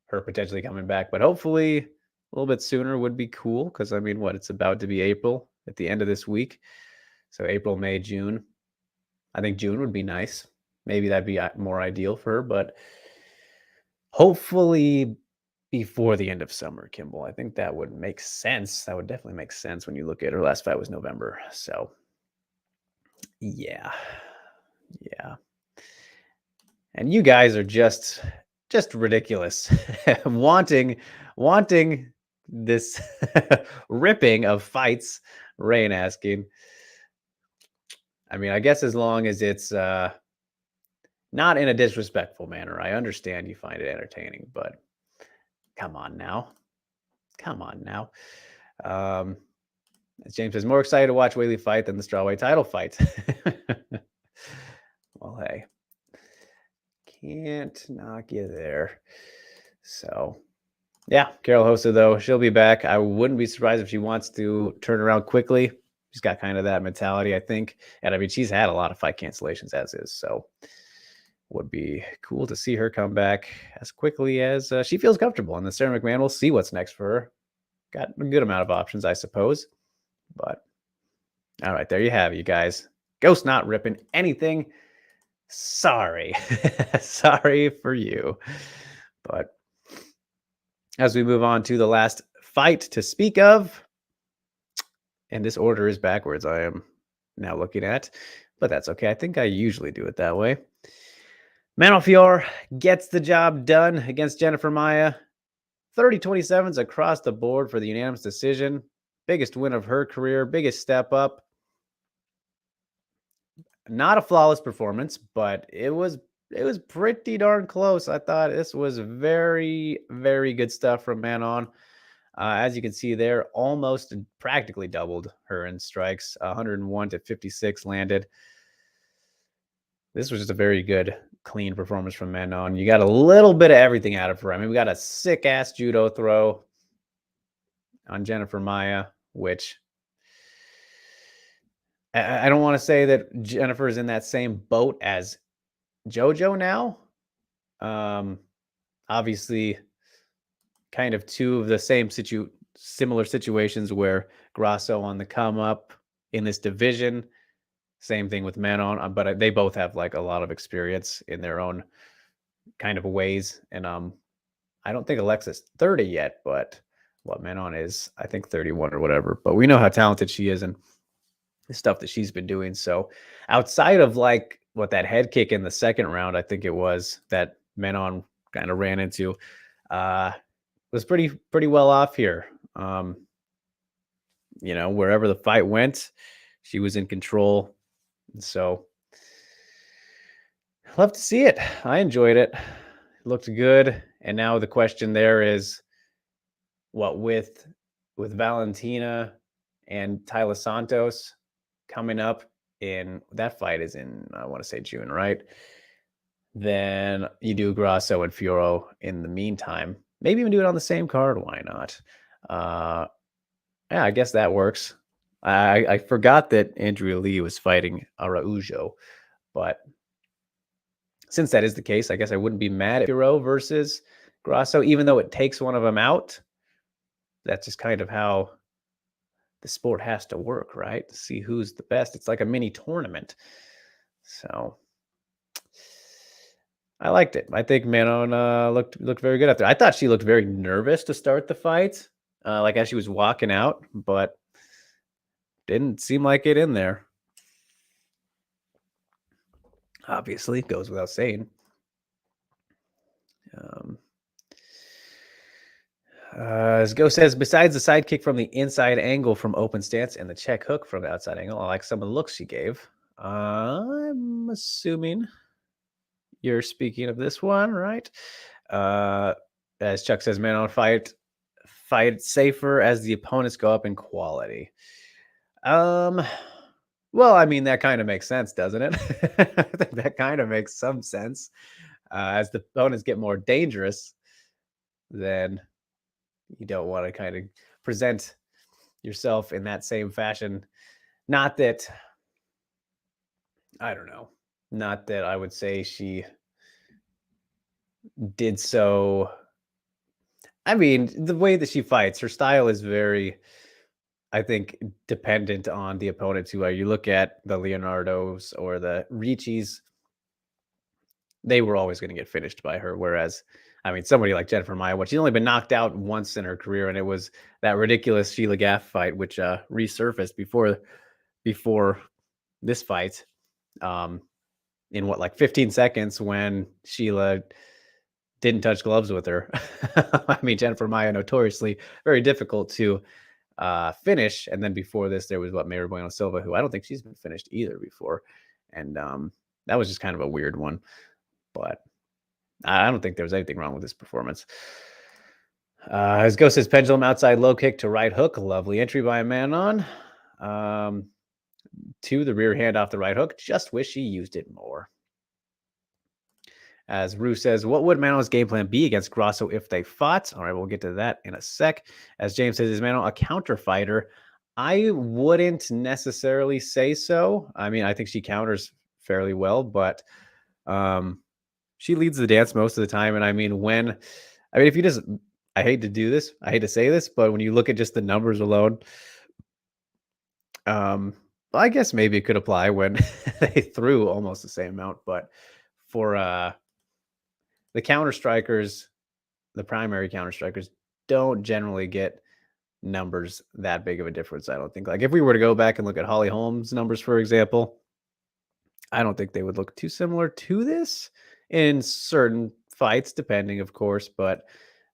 her potentially coming back, but hopefully a little bit sooner would be cool because I mean, it's about to be April at the end of this week. So April, May, June. I think June would be nice. Maybe that'd be more ideal for her, but hopefully before the end of summer, Kimball. I think that would make sense. That would definitely make sense when you look at her last fight was November. So yeah. And you guys are just ridiculous. wanting this ripping of fights. Rain asking. I mean, I guess as long as it's not in a disrespectful manner. I understand you find it entertaining, but come on now. As James says, more excited to watch Whaley fight than the strawweight title fight. Well, hey. Can't knock you there. So, yeah, Carol Hossa, though, she'll be back. I wouldn't be surprised if she wants to turn around quickly. She's got kind of that mentality, I think. And I mean, she's had a lot of fight cancellations as is. So, would be cool to see her come back as quickly as she feels comfortable. And then Sarah McMahon, we'll see what's next for her. Got a good amount of options, I suppose. But, all right, there you have it, you guys. Ghost not ripping anything. Sorry. Sorry for you. But as we move on to the last fight to speak of, and this order is backwards, I am now looking at, but that's okay. I think I usually do it that way. Manon Fiorot gets the job done against Jennifer Maia. 30-27s across the board for the unanimous decision. Biggest win of her career, biggest step up. Not a flawless performance, but it was pretty darn close. I thought this was very, very good stuff from Manon. As you can see there, almost practically doubled her in strikes. 101 to 56 landed. This was just a very good, clean performance from Manon. You got a little bit of everything out of her. I mean, we got a sick-ass judo throw on Jennifer Maia, which I don't want to say that Jennifer is in that same boat as JoJo now. Obviously, kind of two of the similar situations where Grasso on the come up in this division. Same thing with Manon, but they both have like a lot of experience in their own kind of ways. And I don't think Alexa's 30 yet, but what Manon is, I think 31 or whatever. But we know how talented she is and the stuff that she's been doing. So outside of like what that head kick in the second round, I think it was that Manon kind of ran into, was pretty well off here. Wherever the fight went, she was in control. And so love to see it. I enjoyed it. It looked good. And now the question there is, what with Valentina and Tyler Santos coming up in that fight is in, I want to say June, right? Then you do Grasso and Fiorot in the meantime. Maybe even do it on the same card. Why not? Yeah, I guess that works. I forgot that Andrea Lee was fighting Araujo, but since that is the case, I guess I wouldn't be mad at Fiorot versus Grasso, even though it takes one of them out. That's just kind of how the sport has to work, right? To see who's the best. It's like a mini tournament. So I liked it. I think Manon looked very good out there. I thought she looked very nervous to start the fight, like as she was walking out, but didn't seem like it in there. Obviously, goes without saying. As Go says, besides the side kick from the inside angle from open stance and the check hook from the outside angle, I like some of the looks she gave. I'm assuming you're speaking of this one, right? As Chuck says, Manon fight safer as the opponents go up in quality. Well, I mean, that kind of makes sense, doesn't it? I think that kind of makes some sense. As the opponents get more dangerous, then you don't want to kind of present yourself in that same fashion. Not that, I don't know, not that I would say she did so. I mean, the way that she fights, her style is very, I think, dependent on the opponent too. You look at the Leonardos or the Ricci's, they were always going to get finished by her. Whereas, I mean, somebody like Jennifer Maia, she's only been knocked out once in her career, and it was that ridiculous Sheila Gaff fight, which resurfaced before this fight, in what, like 15 seconds when Sheila didn't touch gloves with her. I mean, Jennifer Maia notoriously very difficult to finish, and then before this, there was Mayra Bueno Silva, who I don't think she's been finished either before, and that was just kind of a weird one. But I don't think there was anything wrong with this performance. As Ghost says, pendulum outside low kick to right hook. Lovely entry by Manon. To the rear hand off the right hook. Just wish she used it more. As Rue says, what would Manon's game plan be against Grasso if they fought? All right, we'll get to that in a sec. As James says, is Manon a counter fighter? I wouldn't necessarily say so. I mean, I think she counters fairly well, but she leads the dance most of the time. And I mean, if you just, I hate to do this, I hate to say this, but when you look at just the numbers alone, I guess maybe it could apply when they threw almost the same amount. But for the counter strikers, the primary counter strikers don't generally get numbers that big of a difference. I don't think. Like if we were to go back and look at Holly Holm's numbers, for example, I don't think they would look too similar to this in certain fights, depending, of course. But,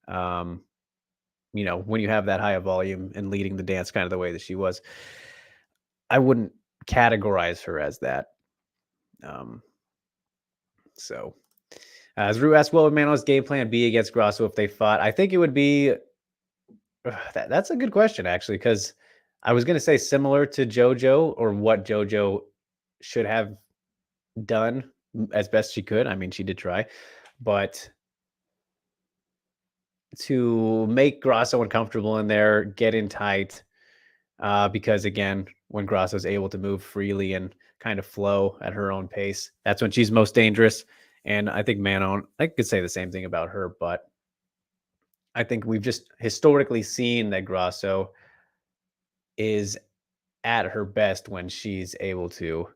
when you have that high of volume and leading the dance kind of the way that she was, I wouldn't categorize her as that. So, as Rue asked, what would Manon's game plan be against Grasso if they fought? I think it would be, that's a good question, actually, because I was going to say similar to JoJo, or what JoJo should have done as best she could. I mean, she did try, but to make Grasso uncomfortable in there, get in tight, because again, when Grasso is able to move freely and kind of flow at her own pace, that's when she's most dangerous. And I think Manon, I could say the same thing about her, but I think we've just historically seen that Grasso is at her best when she's able to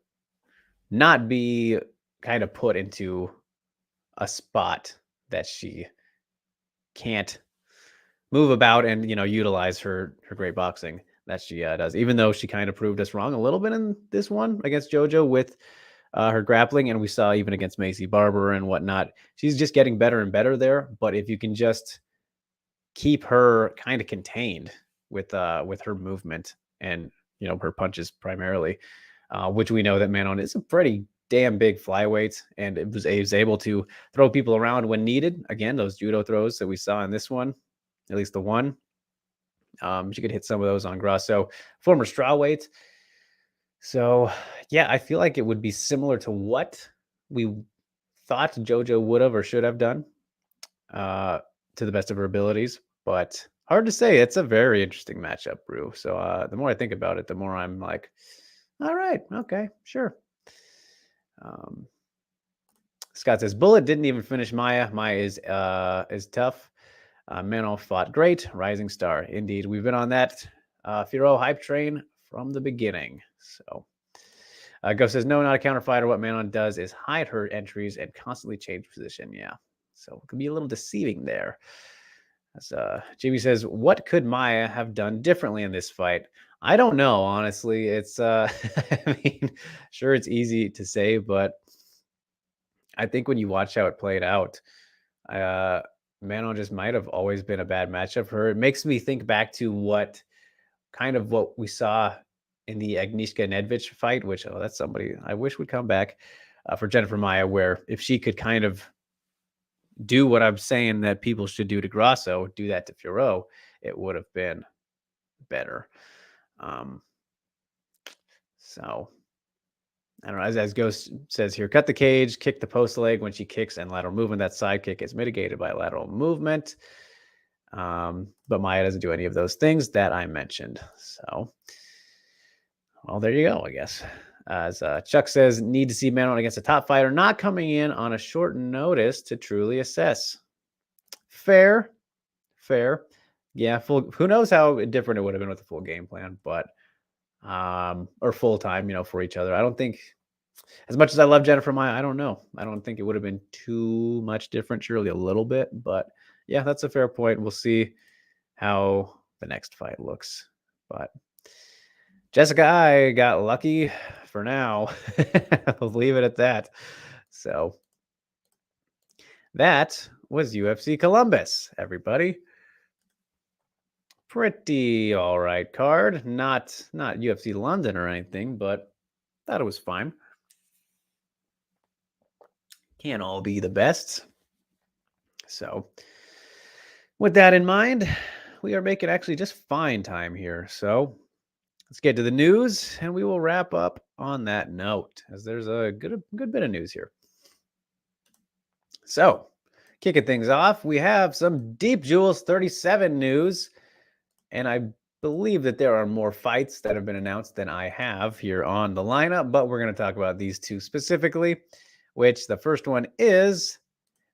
not be kind of put into a spot that she can't move about and utilize her great boxing that she does. Even though she kind of proved us wrong a little bit in this one against JoJo with her grappling, and we saw even against Macy Barber and whatnot, she's just getting better and better there. But if you can just keep her kind of contained with her movement and her punches primarily, which we know that Manon is a pretty damn big flyweight, and it was able to throw people around when needed. Again, those judo throws that we saw in this one, at least the one, she could hit some of those on Grasso, former strawweight. So yeah, I feel like it would be similar to what we thought JoJo would have or should have done, to the best of her abilities, but hard to say. It's a very interesting matchup, Brew. So the more I think about it, the more I'm like, all right, okay, sure. Scott says Bullet didn't even finish Maya. Maya is tough. Manon fought great. Rising star, indeed. We've been on that Fiorot hype train from the beginning. So Go says no, not a counter fighter. What Manon does is hide her entries and constantly change position. Yeah, so it could be a little deceiving there. As JB says, what could Maya have done differently in this fight? I don't know, honestly. It's I mean, sure, it's easy to say, but I think when you watch how it played out, Manon just might have always been a bad matchup for her. It makes me think back to what we saw in the Agnieszka Nedvich fight, which that's somebody I wish would come back for Jennifer Maia, where if she could kind of do what I'm saying that people should do to Grasso, do that to Fiorot, it would have been better. So I don't know. As Ghost says here, cut the cage, kick the post leg when she kicks, and lateral movement. That side kick is mitigated by lateral movement. But Maya doesn't do any of those things that I mentioned. So, well, there you go, I guess. As Chuck says, need to see Manon against a top fighter, not coming in on a short notice to truly assess. Fair. Yeah, who knows how different it would have been with a full game plan, but or full time, for each other. I don't think, as much as I love Jennifer Maia, I don't know. I don't think it would have been too much different, surely a little bit, but yeah, that's a fair point. We'll see how the next fight looks. But Jessica I got lucky for now. I'll leave it at that. So that was UFC Columbus, everybody. Pretty all right card. Not UFC London or anything, but thought it was fine. Can't all be the best. So with that in mind, we are making actually just fine time here. So let's get to the news, and we will wrap up on that note, as there's a good bit of news here. So, kicking things off, we have some Deep Jewels 37 news, and I believe that there are more fights that have been announced than I have here on the lineup, but we're going to talk about these two specifically, which the first one is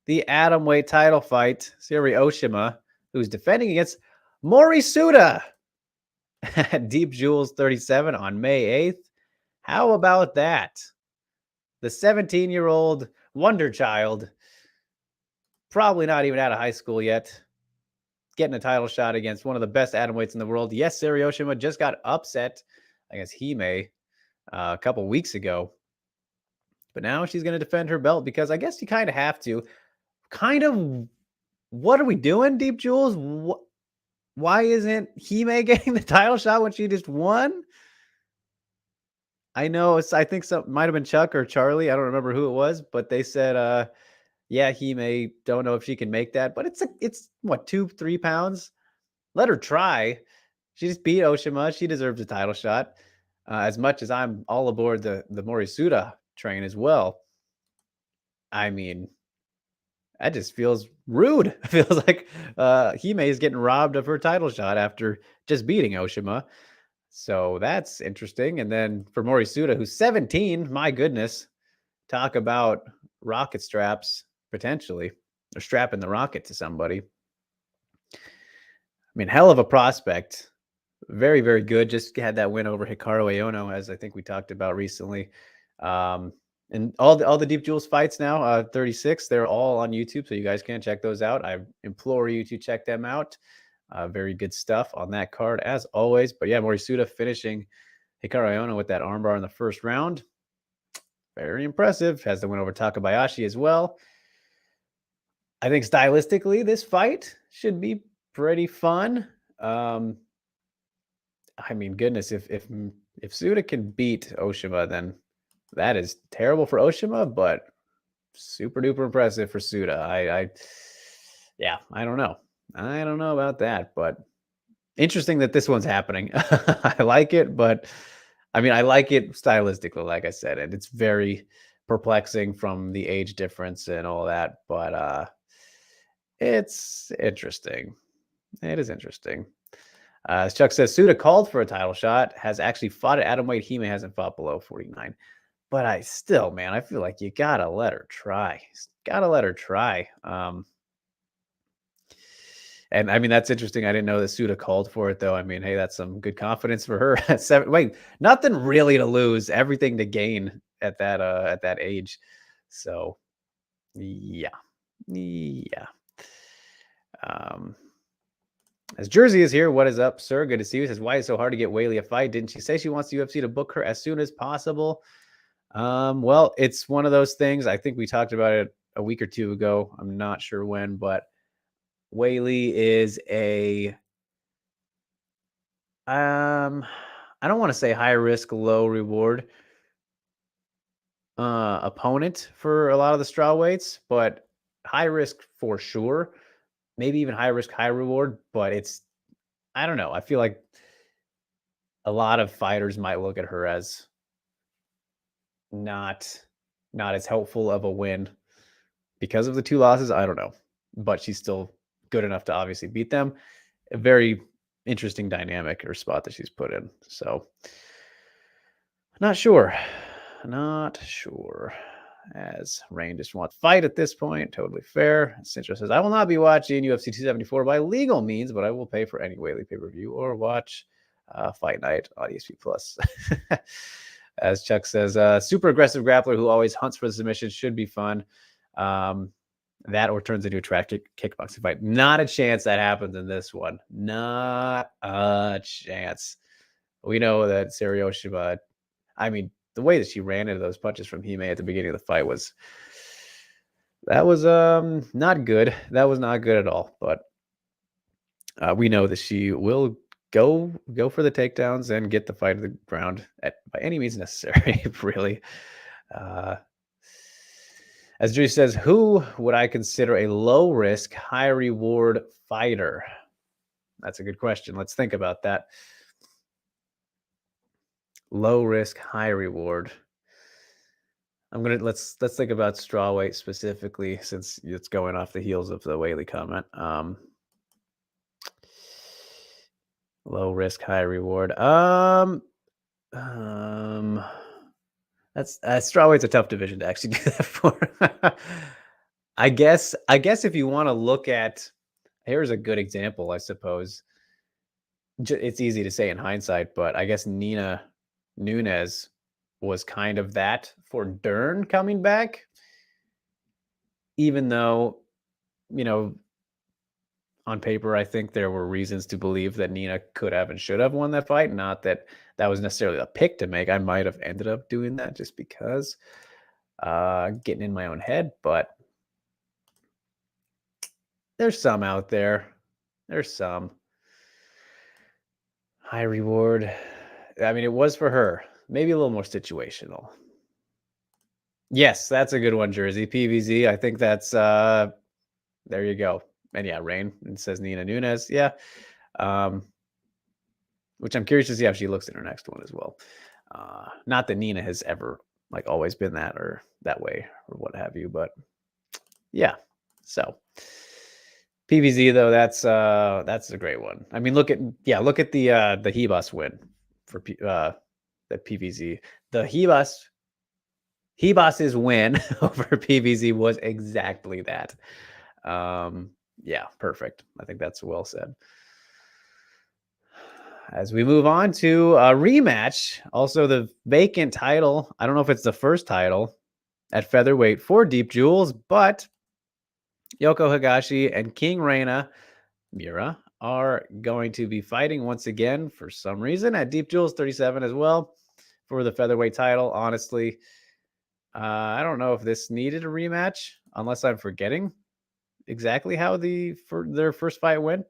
the atomweight title fight. Siri Oshima, who's defending against Morisuta at Deep Jewels 37 on May 8th. How about that? The 17-year-old wonder child, probably not even out of high school yet, getting a title shot against one of the best atomweights in the world. Yes, Siri Oshima just got upset against Hime a couple weeks ago. But now she's going to defend her belt because I guess you kind of have to. What are we doing, Deep Jewels? Why isn't Hime getting the title shot when she just won? I know I think some might have been Chuck or Charlie. I don't remember who it was, but they said, yeah, Hime, don't know if she can make that, but it's what, 2-3 pounds? Let her try. She just beat Oshima. She deserves a title shot. As much as I'm all aboard the Morisuta train as well. I mean, that just feels rude. It feels like Hime is getting robbed of her title shot after just beating Oshima. So that's interesting. And then for Morisuta, who's 17, my goodness, talk about rocket straps potentially, or strapping the rocket to somebody. mean, hell of a prospect. Very, very good. Just had that win over Hikaru Aono, as I think we talked about recently. And all the Deep Jewels fights now, 36, they're all on YouTube, so you guys can check those out. I implore you to check them out. Very good stuff on that card, as always. But yeah, Morisuta finishing Hikaru Aono with that armbar in the first round. Very impressive. Has the win over Takabayashi as well. I think stylistically, this fight should be pretty fun. I mean, goodness, if Suda can beat Oshima, then that is terrible for Oshima, but super duper impressive for Suda. Yeah, I don't know. I don't know about that, but interesting that this one's happening. I like it, but I mean, I like it stylistically, like I said, and it's very perplexing from the age difference and all that, but it's interesting. It is interesting. As Chuck says, Suda called for a title shot, has actually fought at atomweight. Hime hasn't fought below 49. But I still, man, I feel like you gotta let her try. Gotta let her try. And I mean, that's interesting. I didn't know that Suda called for it, though. I mean, hey, that's some good confidence for her at 7. Wait, nothing really to lose, everything to gain at that age. So, yeah. As Jersey is here, what is up, sir? Good to see you. Says, why is it so hard to get Weili a fight? Didn't she say she wants the UFC to book her as soon as possible? Well, it's one of those things. I think we talked about it a week or two ago. I'm not sure when, but Weili is a I don't want to say high risk, low reward opponent for a lot of the strawweights, but high risk for sure. Maybe even high risk, high reward, but I don't know. I feel like a lot of fighters might look at her as not as helpful of a win because of the 2 losses. I don't know, but she's still good enough to obviously beat them. A very interesting dynamic or spot that she's put in. So not sure. As Rain just wants fight at this point. Totally fair. Cintra says, I will not be watching UFC 274 by legal means, but I will pay for any Weili pay-per-view or watch Fight Night on ESP Plus. As Chuck says, super aggressive grappler who always hunts for the submission should be fun. That or turns into a track kickboxing fight. Not a chance that happens in this one. Not a chance. We know that Serio Shiba, I mean, the way that she ran into those punches from Hime at the beginning of the fight was not good. That was not good at all. But we know that she will go for the takedowns and get the fight to the ground by any means necessary, really. As Drew says, who would I consider a low risk, high reward fighter? That's a good question. Let's think about that. Low risk, high reward. Let's think about strawweight specifically, since it's going off the heels of the Weili comment. Low risk, high reward. That's strawweight's a tough division to actually do that for. I guess if you want to look at, here's a good example, I suppose. It's easy to say in hindsight, but I guess Nina Nunes was kind of that for Dern coming back, even though, on paper, I think there were reasons to believe that Nina could have and should have won that fight. Not that was necessarily a pick to make. I might have ended up doing that just because getting in my own head, but there's some out there. There's some high reward. I mean, it was for her. Maybe a little more situational. Yes, that's a good one, Jersey. PVZ. I think that's there you go. And yeah, Rain. It says Nina Nunes. Yeah. Which I'm curious to see how she looks in her next one as well. Not that Nina has ever always been that or that way or what have you, but yeah. So PVZ though, that's a great one. I mean, look at the Hebus win for the PVZ. The Hebus's win over PVZ was exactly that. Yeah, perfect. I think that's well said. as we move on to a rematch, also the vacant title. I don't know if it's the first title at featherweight for Deep Jewels, but Yoko Higashi and King Reina Mira are going to be fighting once again for some reason at Deep Jewels 37 as well for the featherweight title. Honestly, I don't know if this needed a rematch, unless I'm forgetting exactly how their first fight went,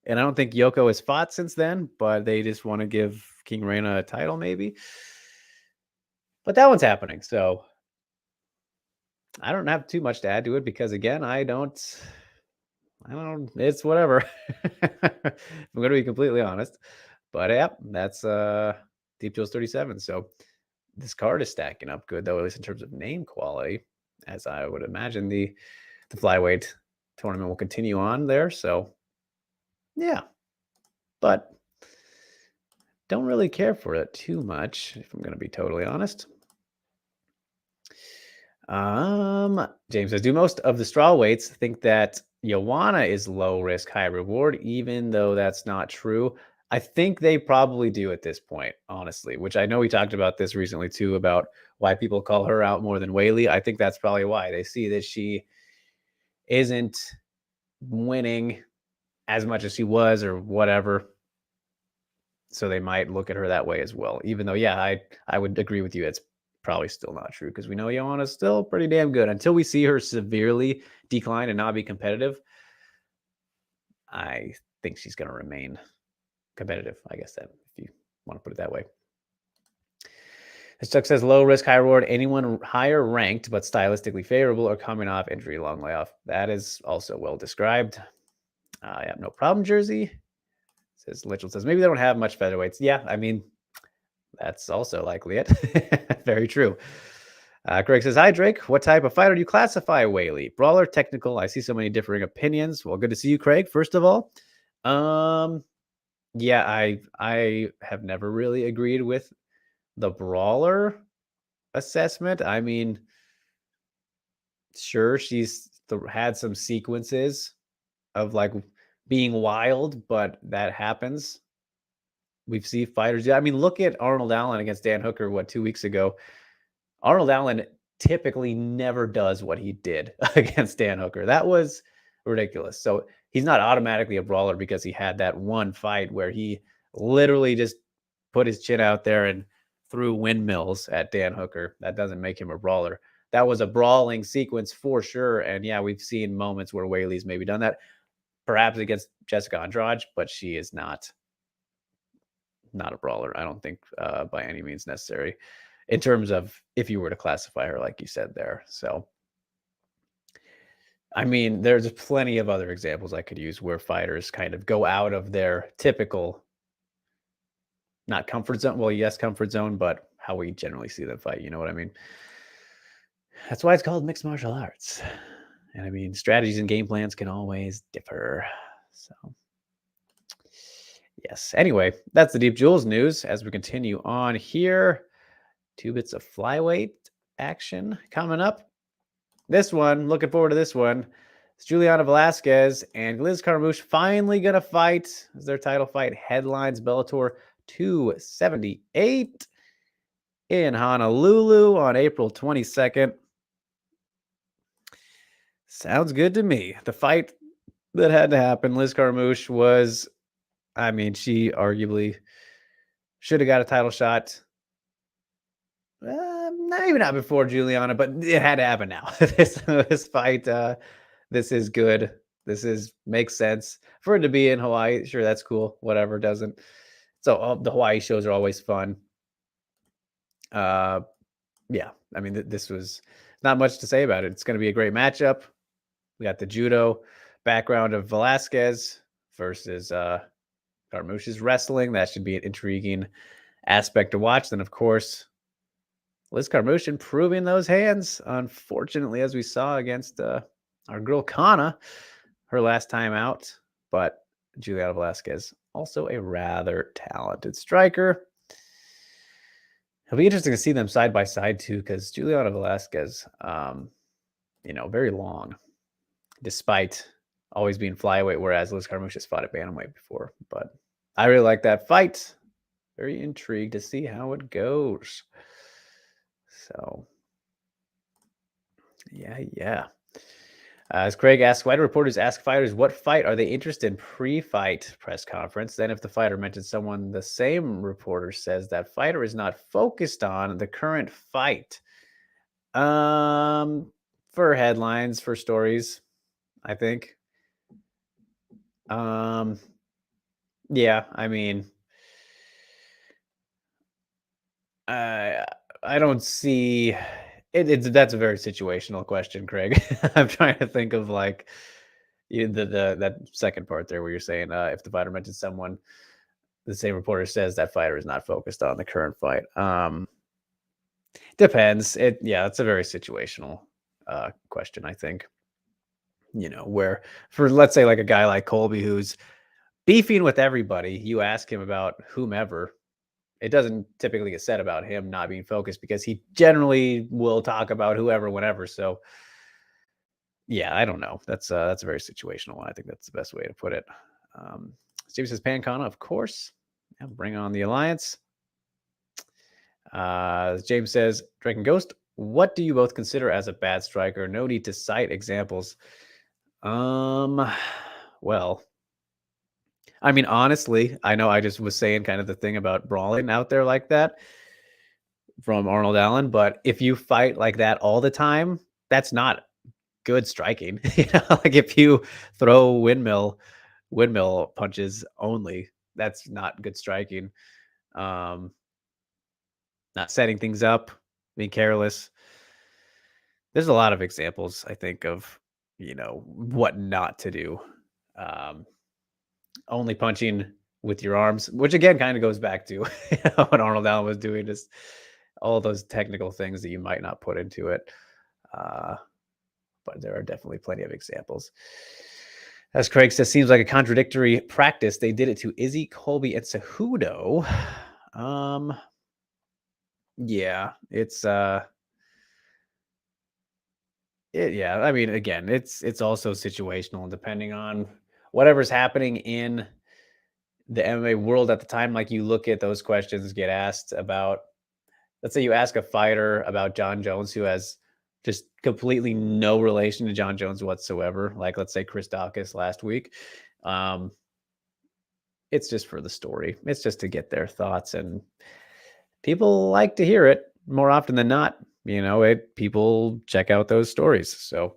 and I don't think Yoko has fought since then, but they just want to give King Reina a title, maybe. But that one's happening, so I don't have too much to add to it because, again, I don't. It's whatever. I'm going to be completely honest, but yeah, that's Deep Jewels 37. So this card is stacking up good, though, at least in terms of name quality, as I would imagine the flyweight tournament will continue on there. So yeah, but don't really care for it too much, if I'm going to be totally honest. James says, do most of the strawweights think that Joanna is low risk, high reward, even though that's not true? I think they probably do at this point, honestly, which I know we talked about this recently too, about why people call her out more than Weili. I think that's probably why they see that she isn't winning as much as she was or whatever. So they might look at her that way as well, even though, yeah, I would agree with you. It's probably still not true because we know Joanna's still pretty damn good. Until we see her severely decline and not be competitive, I think she's going to remain competitive, I guess, that if you want to put it that way. This Chuck says low risk, high reward, anyone higher ranked but stylistically favorable or coming off injury, long layoff. That is also well described. I have no problem, Jersey. Says Litchell says maybe they don't have much featherweights. Yeah, I mean, that's also likely it. Very true. Greg says, hi, Drake. What type of fighter do you classify Weili? Brawler, technical? I see so many differing opinions. Well, good to see you, Craig, first of all. Yeah, I have never really agreed with the brawler assessment. I mean, sure, she's had some sequences of like being wild, but that happens. We've seen fighters. I mean, look at Arnold Allen against Dan Hooker, 2 weeks ago. Arnold Allen typically never does what he did against Dan Hooker. That was ridiculous. So he's not automatically a brawler because he had that one fight where he literally just put his chin out there and threw windmills at Dan Hooker. That doesn't make him a brawler. That was a brawling sequence for sure. And yeah, we've seen moments where Weili's maybe done that, perhaps against Jessica Andrade, but she is not a brawler, I don't think, by any means necessary, in terms of if you were to classify her like you said there. So, I mean, there's plenty of other examples I could use where fighters kind of go out of their typical, not comfort zone. Well, yes, comfort zone, but how we generally see them fight. You know what I mean? That's why it's called mixed martial arts. And I mean, strategies and game plans can always differ. So, yes. Anyway, that's the Deep Jewels news. As we continue on here, 2 bits of flyweight action coming up. This one, looking forward to this one. It's Giuliana Velasquez and Liz Carmouche finally going to fight as their title fight headlines Bellator 278 in Honolulu on April 22nd. Sounds good to me. The fight that had to happen, Liz Carmouche was, I mean, she arguably should have got a title shot. Maybe not before Giuliana, but it had to happen now. This fight, this is good. This makes sense for it to be in Hawaii. Sure, that's cool. Whatever doesn't. So the Hawaii shows are always fun. Yeah, I mean, this was not much to say about it. It's going to be a great matchup. We got the judo background of Velasquez versus Carmouche's wrestling. That should be an intriguing aspect to watch. Then, of course, Liz Carmouche improving those hands. Unfortunately, as we saw against our girl Kana, her last time out. But Giuliana Velasquez, also a rather talented striker. It'll be interesting to see them side by side too, because Giuliana Velasquez, very long, despite always being flyweight, whereas Liz Carmouche has fought at bantamweight before. But I really like that fight. Very intrigued to see how it goes. So, yeah. As Craig asks, why do reporters ask fighters what fight are they interested in pre-fight press conference? Then, if the fighter mentions someone, the same reporter says that fighter is not focused on the current fight. For headlines, for stories, I think. Yeah, I mean, I don't see that's a very situational question, Craig. I'm trying to think of like the that second part there where you're saying if the fighter mentions someone, the same reporter says that fighter is not focused on the current fight. Depends. It's a very situational question, I think. Where for let's say like a guy like Colby who's beefing with everybody, you ask him about whomever, it doesn't typically get said about him not being focused because he generally will talk about whoever, whenever. So, yeah, I don't know. That's a very situational one. I think that's the best way to put it. Steve says Pancana, of course. Yeah, bring on the alliance. James says Drake and Ghost. What do you both consider as a bad striker? No need to cite examples. Well, I mean, honestly, I know I just was saying kind of the thing about brawling out there like that from Arnold Allen, but if you fight like that all the time, that's not good striking. Like if you throw windmill punches only, that's not good striking. Um, Not setting things up, being careless. There's a lot of examples, I think, of what not to do. Um, Only punching with your arms, which again kind of goes back to what Arnold Allen was doing, just all those technical things that you might not put into it. Uh, but there are definitely plenty of examples. As Craig says, seems like a contradictory practice. They did it to Izzy, Colby, and Cejudo. Yeah, it's yeah. I mean, again, it's also situational, and depending on whatever's happening in the MMA world at the time. Like you look at those questions get asked about, let's say you ask a fighter about John Jones who has just completely no relation to John Jones whatsoever. Like let's say Chris Dawkins last week. Um, it's just for the story. It's just to get their thoughts, and people like to hear it more often than not. People check out those stories. So,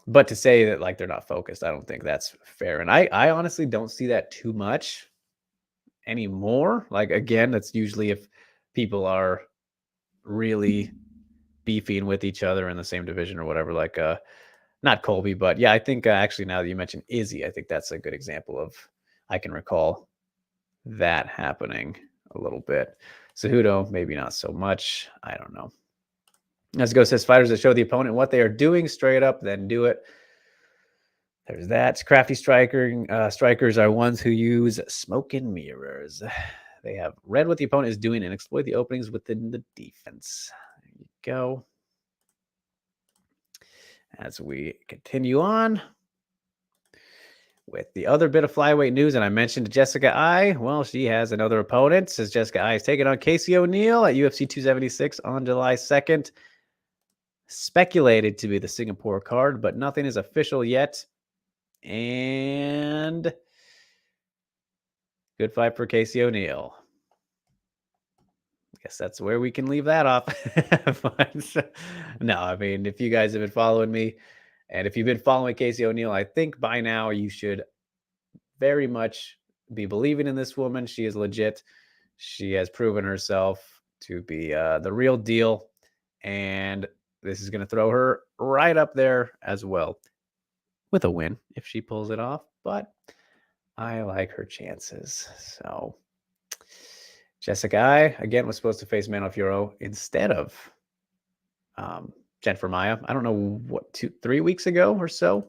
but to say that like they're not focused, I don't think that's fair. And I honestly don't see that too much anymore. Like again, that's usually if people are really beefing with each other in the same division or whatever. Like not Colby, but yeah, I think actually now that you mentioned Izzy, I think that's a good example of I can recall that happening a little bit. Cejudo, maybe not so much. I don't know. As Go says, fighters that show the opponent what they are doing straight up, then do it. There's that. Crafty strikers are ones who use smoke and mirrors. They have read what the opponent is doing and exploit the openings within the defense. There you go. As we continue on with the other bit of flyweight news, and I mentioned Jessica Ai. Well, she has another opponent. Says Jessica Ai is taking on Casey O'Neill at UFC 276 on July 2nd. Speculated to be the Singapore card, but nothing is official yet. And good fight for Casey O'Neill. I guess that's where we can leave that off. No, I mean, if you guys have been following me, and if you've been following Casey O'Neill, I think by now you should very much be believing in this woman. She is legit. She has proven herself to be the real deal. And this is going to throw her right up there as well with a win if she pulls it off. But I like her chances. So Jessica Ai, again, was supposed to face Manon Fiorot instead of Jennifer Maia. I don't know what, 3 weeks ago or so.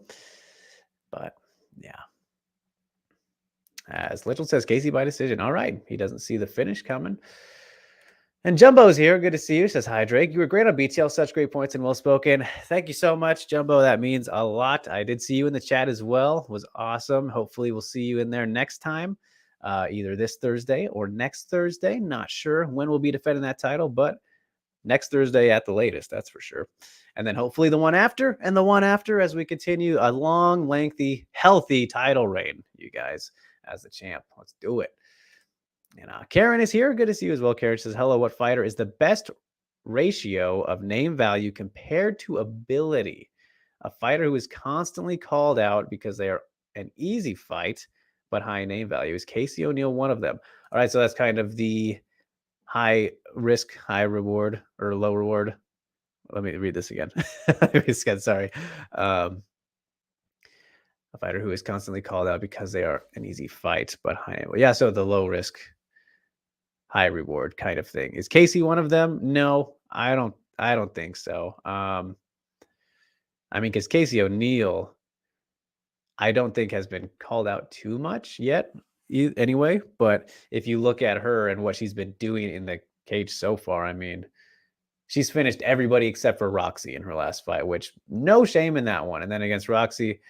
But yeah. As Litchell says, Casey by decision. All right. He doesn't see the finish coming. And Jumbo's here. Good to see you. Says, hi, Drake. You were great on BTL. Such great points and well spoken. Thank you so much, Jumbo. That means a lot. I did see you in the chat as well. It was awesome. Hopefully, we'll see you in there next time, either this Thursday or next Thursday. Not sure when we'll be defending that title, but next Thursday at the latest, that's for sure. And then hopefully the one after and the one after as we continue a long, lengthy, healthy title reign, you guys, as the champ. Let's do it. And Karen is here. Good to see you as well. Karen says, hello, what fighter is the best ratio of name value compared to ability? A fighter who is constantly called out because they are an easy fight, but high name value. Is Casey O'Neill one of them? All right, so that's kind of the high risk, high reward, or low reward. Let me read this again. Sorry. A fighter who is constantly called out because they are an easy fight, but high. Yeah, so the low risk, high reward kind of thing. Is Casey one of them? No, I don't think so. I mean, because Casey O'Neill, I don't think has been called out too much yet anyway. But if you look at her and what she's been doing in the cage so far, I mean, she's finished everybody except for Roxy in her last fight, which no shame in that one. And then against Roxy,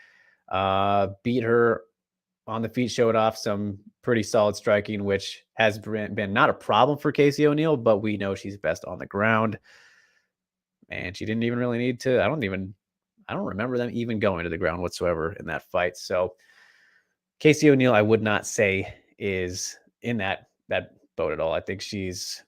beat her on the feet, showed off some pretty solid striking, which has been not a problem for Casey O'Neill, but we know she's best on the ground. And she didn't even really need to. I don't remember them even going to the ground whatsoever in that fight. So Casey O'Neill, I would not say is in that boat at all. I think she's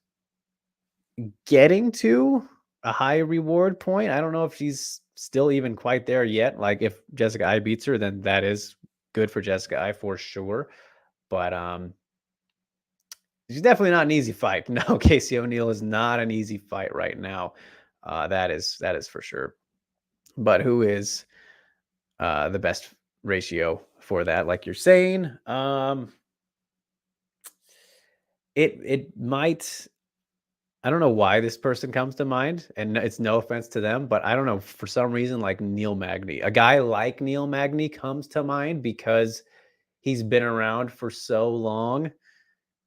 getting to a high reward point. I don't know if she's still even quite there yet. Like if Jessica I beats her, then that is good for Jessica I for sure. But she's definitely not an easy fight. No, Casey O'Neill is not an easy fight right now. That is for sure. But who is the best ratio for that? Like you're saying, it might. I don't know why this person comes to mind, and it's no offense to them, but I don't know, for some reason, like Neil Magny. A guy like Neil Magny comes to mind because he's been around for so long,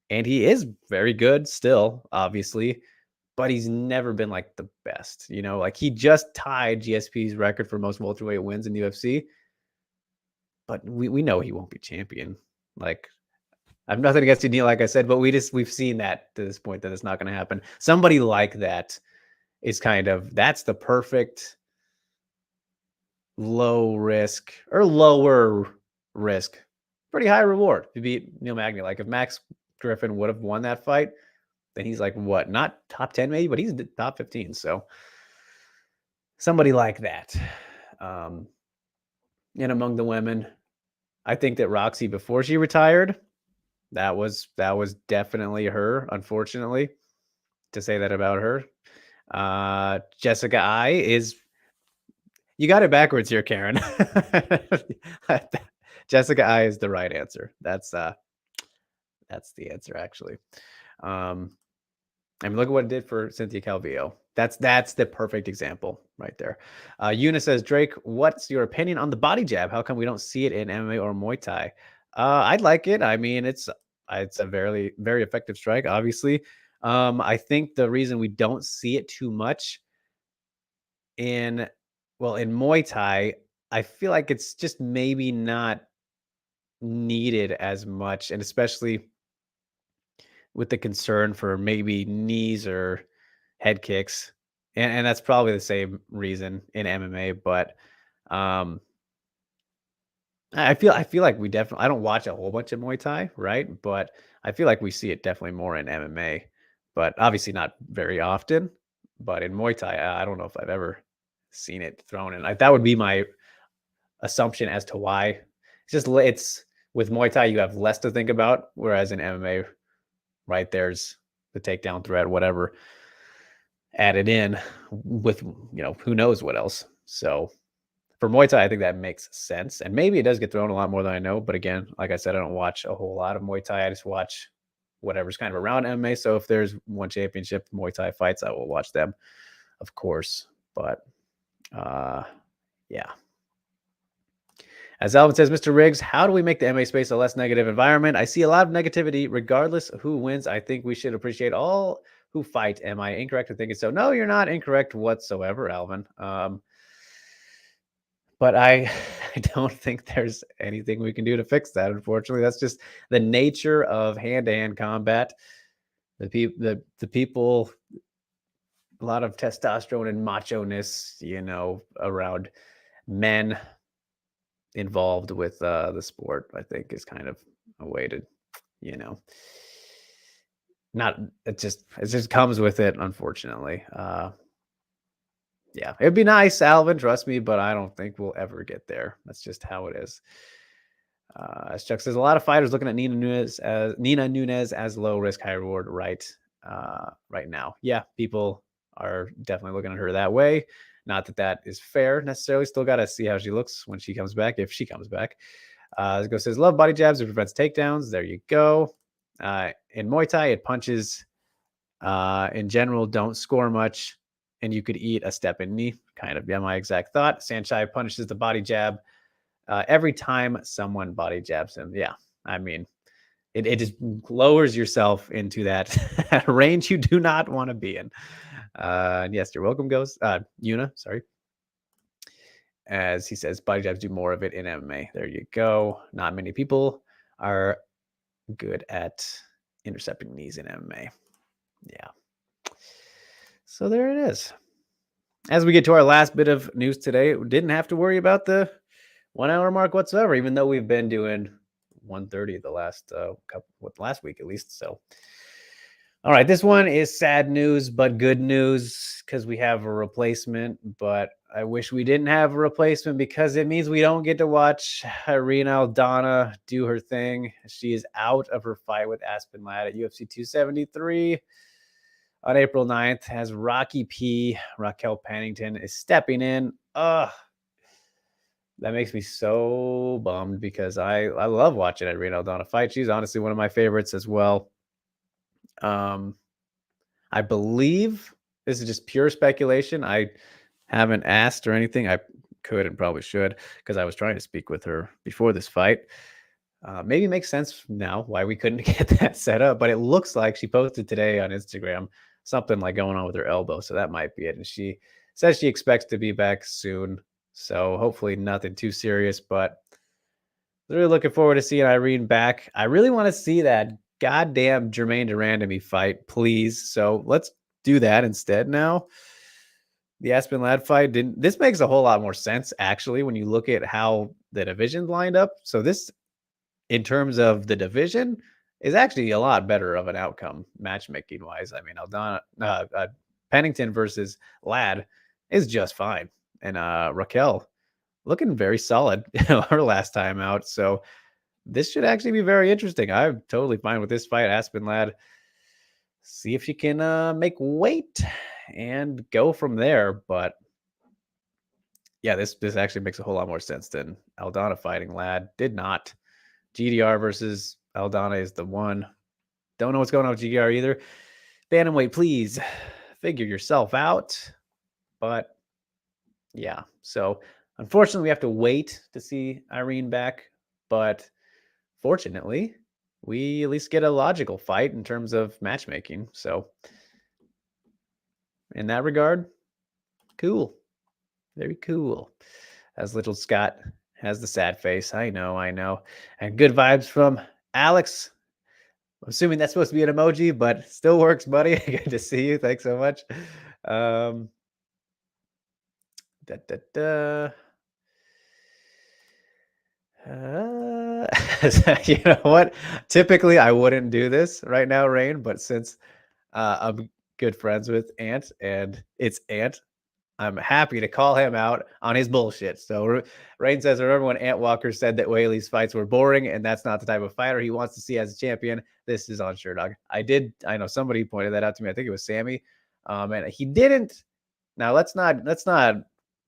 and he is very good still, obviously, but he's never been like the best. You know, like he just tied GSP's record for most welterweight wins in the UFC, but we know he won't be champion. Like, I have nothing against you, Neil, like I said, but we've seen that to this point that it's not going to happen. Somebody like that is that's the perfect low risk or lower risk, pretty high reward to beat Neil Magny. Like if Max Griffin would have won that fight, then he's like what, not top 10 maybe, but he's top 15. So somebody like that. And among the women, I think that Roxy, before she retired, that was definitely her, unfortunately, to say that about her. Jessica I is, you got it backwards here, Karen. Jessica I is the right answer. That's the answer, actually. I mean, look at what it did for Cynthia Calvillo. That's the perfect example right there. Eunice says, Drake, what's your opinion on the body jab? How come we don't see it in MMA or Muay Thai? I'd like it. I mean, it's a very, very effective strike, obviously. I think the reason we don't see it too much in Muay Thai, I feel like it's just maybe not needed as much, and especially with the concern for maybe knees or head kicks. And that's probably the same reason in MMA, but I feel like we definitely, I don't watch a whole bunch of Muay Thai, right? But I feel like we see it definitely more in MMA, but obviously not very often. But in Muay Thai, I don't know if I've ever seen it thrown in. That would be my assumption as to why. It's with Muay Thai, you have less to think about, whereas in MMA, right, there's the takedown threat, whatever, added in with, who knows what else. So for Muay Thai, I think that makes sense. And maybe it does get thrown a lot more than I know. But again, like I said, I don't watch a whole lot of Muay Thai. I just watch whatever's kind of around MMA. So if there's one championship Muay Thai fights, I will watch them, of course. But yeah. As Alvin says, Mr. Riggs, how do we make the MMA space a less negative environment? I see a lot of negativity regardless of who wins. I think we should appreciate all who fight. Am I incorrect in thinking so? No, you're not incorrect whatsoever, Alvin. But I don't think there's anything we can do to fix that. Unfortunately, that's just the nature of hand-to-hand combat. The people, a lot of testosterone and macho-ness, around men involved with the sport, I think is kind of a way to, not it just comes with it, unfortunately. Yeah, it'd be nice, Alvin, trust me, but I don't think we'll ever get there. That's just how it is. As Chuck says, a lot of fighters looking at Nina Nunes as low risk, high reward right now. Yeah, people are definitely looking at her that way. Not that is fair necessarily. Still got to see how she looks when she comes back, if she comes back. Go says, love body jabs. It prevents takedowns. There you go. In Muay Thai, it punches in general don't score much, and you could eat a step in knee. Kind of, yeah, my exact thought. Sanchai punishes the body jab every time someone body jabs him. Yeah, I mean, it just lowers yourself into that range you do not want to be in. And yes, you're welcome, Yuna, sorry. As he says, body jabs do more of it in MMA. There you go. Not many people are good at intercepting knees in MMA. Yeah. So there it is. As we get to our last bit of news today, we didn't have to worry about the 1 hour mark whatsoever, even though we've been doing 1:30 the last last week at least. So, all right, this one is sad news, but good news because we have a replacement. But I wish we didn't have a replacement because it means we don't get to watch Irene Aldana do her thing. She is out of her fight with Aspen Ladd at UFC 273 on April 9th as Raquel Pennington is stepping in. That makes me so bummed because I love watching Irene Aldana fight. She's honestly one of my favorites as well. I believe this is just pure speculation. I haven't asked or anything. I could and probably should because I was trying to speak with her before this fight. Maybe it makes sense now why we couldn't get that set up, but it looks like she posted today on Instagram something like going on with her elbow. So that might be it. And she says she expects to be back soon. So hopefully nothing too serious, but really looking forward to seeing Irene back. I really want to see that goddamn Jermaine Durandamy fight, please. So let's do that instead now. The Aspen Ladd fight this makes a whole lot more sense actually when you look at how the division lined up. So this, in terms of the division, is actually a lot better of an outcome matchmaking wise. I mean, Pennington versus Ladd is just fine, and Raquel looking very solid her last time out. So this should actually be very interesting. I'm totally fine with this fight. Aspen Ladd, see if she can make weight and go from there. But yeah, this actually makes a whole lot more sense than Aldana fighting Ladd. Did not. GDR versus Aldana is the one. Don't know what's going on with GDR either. Bantamweight, please figure yourself out. But yeah, so unfortunately, we have to wait to see Irene back. But fortunately, we at least get a logical fight in terms of matchmaking. So in that regard, cool. Very cool. As little Scott has the sad face. I know. And good vibes from Alex. I'm assuming that's supposed to be an emoji, but still works, buddy. Good to see you. Thanks so much. You know what? Typically, I wouldn't do this right now, Rain, but since I'm good friends with Ant and it's Ant, I'm happy to call him out on his bullshit. So Rain says, remember when Ant Walker said that Whaley's fights were boring and that's not the type of fighter he wants to see as a champion? This is on Sherdog. I know somebody pointed that out to me. I think it was Sammy. And he didn't. Now let's not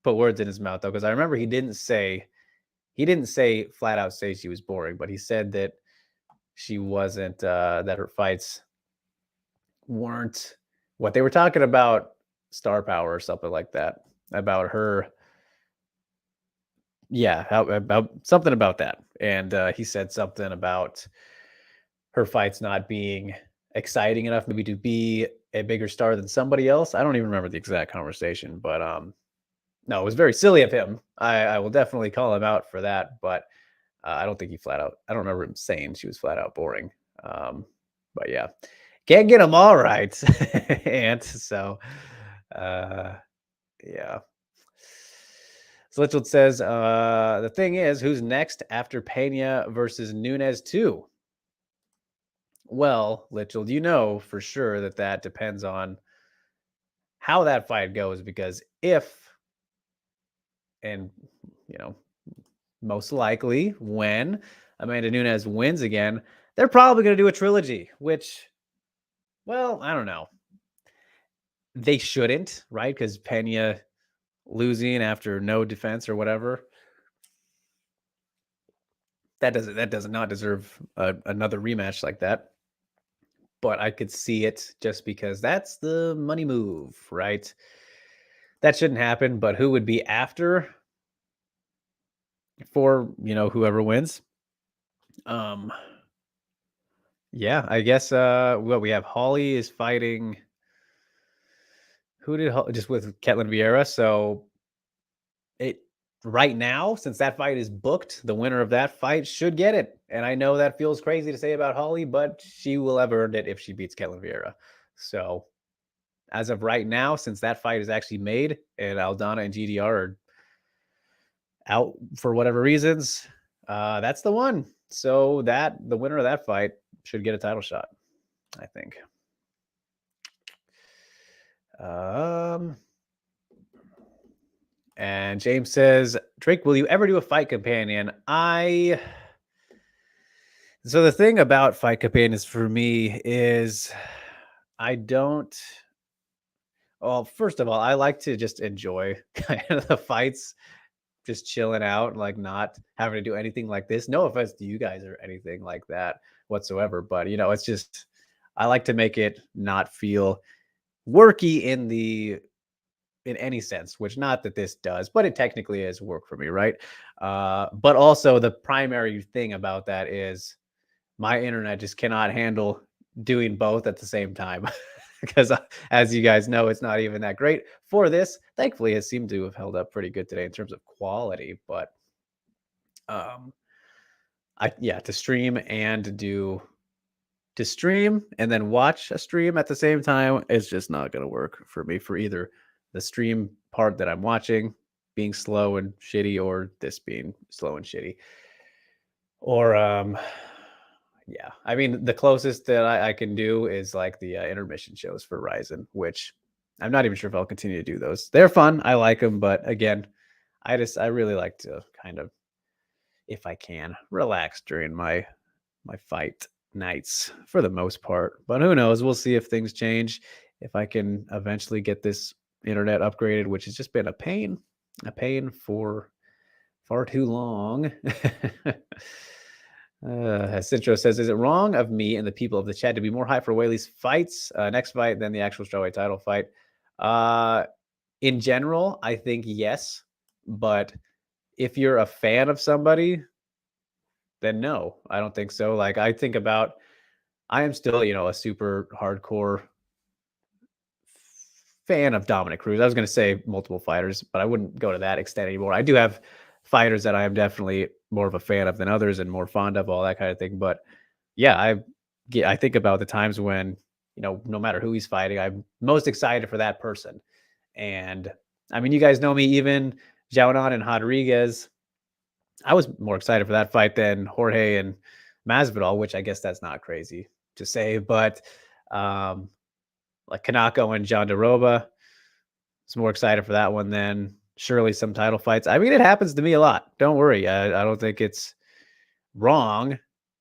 put words in his mouth though, because I remember he didn't say flat out say she was boring, but he said that she wasn't, that her fights weren't what they were talking about, star power or something like that, about her. Yeah, about something about that. And he said something about her fights not being exciting enough maybe to be a bigger star than somebody else. I don't even remember the exact conversation, but no, it was very silly of him. I will definitely call him out for that, but I don't think he flat out. I don't remember him saying she was flat out boring. But yeah, can't get them all right, and so yeah. So Litchfield says, the thing is, who's next after Pena versus Nunes 2? Well, Litchfield, you know for sure that that depends on how that fight goes, because if, and you know, most likely when Amanda Nunes wins again, they're probably going to do a trilogy, which, well, I don't know. They shouldn't, right? Because Pena losing after no defense or whatever, that does not deserve another rematch like that. But I could see it just because that's the money move, right? That shouldn't happen. But who would be after for whoever wins? Yeah, I guess what we have, Holly is fighting. Who did just with Ketlin Vieira? So it right now, since that fight is booked, the winner of that fight should get it. And I know that feels crazy to say about Holly, but she will have earned it if she beats Ketlin Vieira. So as of right now, since that fight is actually made and Aldana and GDR are out for whatever reasons, that's the one. So that the winner of that fight should get a title shot, I think. And James says, Drake, will you ever do a fight companion? So the thing about fight companions for me is I don't. Well, first of all, I like to just enjoy kind of the fights, just chilling out, like not having to do anything like this. No offense to you guys or anything like that whatsoever, but it's just I like to make it not feel worky in any sense, which not that this does, but it technically is work for me, right? But also the primary thing about that is my internet just cannot handle doing both at the same time. Because as you guys know, it's not even that great for this. Thankfully, it seemed to have held up pretty good today in terms of quality, but to stream and to stream and then watch a stream at the same time is just not going to work for me, for either the stream part that I'm watching being slow and shitty, or this being slow and shitty. Or yeah, I mean, the closest that I can do is like the intermission shows for Ryzen, which I'm not even sure if I'll continue to do those. They're fun, I like them, but again, I really like to kind of, if I can, relax during my fight nights for the most part. But who knows? We'll see if things change. If I can eventually get this internet upgraded, which has just been a pain for far too long. Cintro says, is it wrong of me and the people of the chat to be more hyped for Whaley's fights, next fight, than the actual strawweight title fight? In general, I think yes. But if you're a fan of somebody, then no, I don't think so. Like, I am still, a super hardcore fan of Dominic Cruz. I was going to say multiple fighters, but I wouldn't go to that extent anymore. I do have fighters that I am definitely more of a fan of than others and more fond of, all that kind of thing. But yeah, I think about the times when, no matter who he's fighting, I'm most excited for that person. And I mean, you guys know me, even Giuliana and Rodriguez, I was more excited for that fight than Jorge and Masvidal, which I guess that's not crazy to say, but like Kanako and John DeRoba, was more excited for that one than surely some title fights. I mean, it happens to me a lot. Don't worry. I don't think it's wrong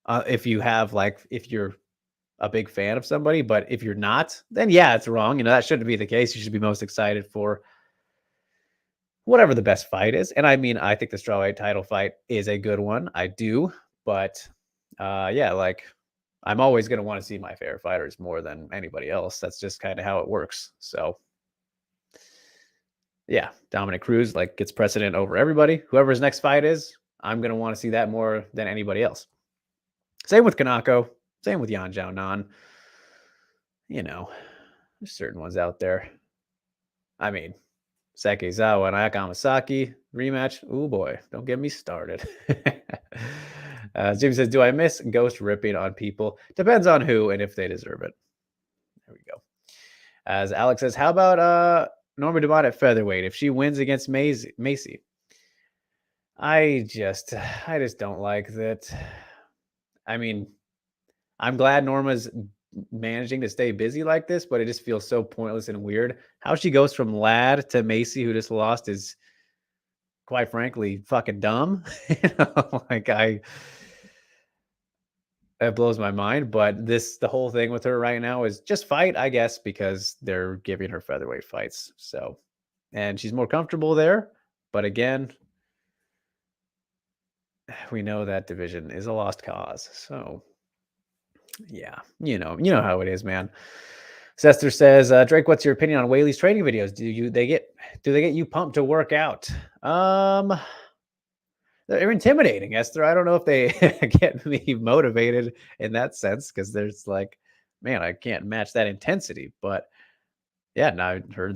if you're a big fan of somebody, but if you're not, then yeah, it's wrong. That shouldn't be the case. You should be most excited for whatever the best fight is. And I mean, I think the strawweight title fight is a good one. I do, but yeah, like I'm always going to want to see my favorite fighters more than anybody else. That's just kind of how it works. So yeah, Dominic Cruz gets precedent over everybody. Whoever his next fight is, I'm going to want to see that more than anybody else. Same with Kanako. Same with Yan Jiaonan. there's certain ones out there. I mean, Sekizawa and Akamasaki rematch. Oh boy, don't get me started. Jim says, "Do I miss ghost ripping on people? Depends on who and if they deserve it." There we go. As Alex says, "How about Norma Dumont at featherweight if she wins against Macy?" I just don't like that. I mean, I'm glad Norma's managing to stay busy like this, but it just feels so pointless and weird. How she goes from Lad to Macy, who just lost, is quite frankly fucking dumb. Like that blows my mind. But the whole thing with her right now is just fight, I guess, because they're giving her featherweight fights. So, and she's more comfortable there. But again, we know that division is a lost cause. So, yeah, you know how it is, man. Sester says, Drake, what's your opinion on Whaley's training videos? Do they get you pumped to work out? They're intimidating, Esther. I don't know if they get me motivated in that sense, because there's like, man, I can't match that intensity. But yeah, no, I heard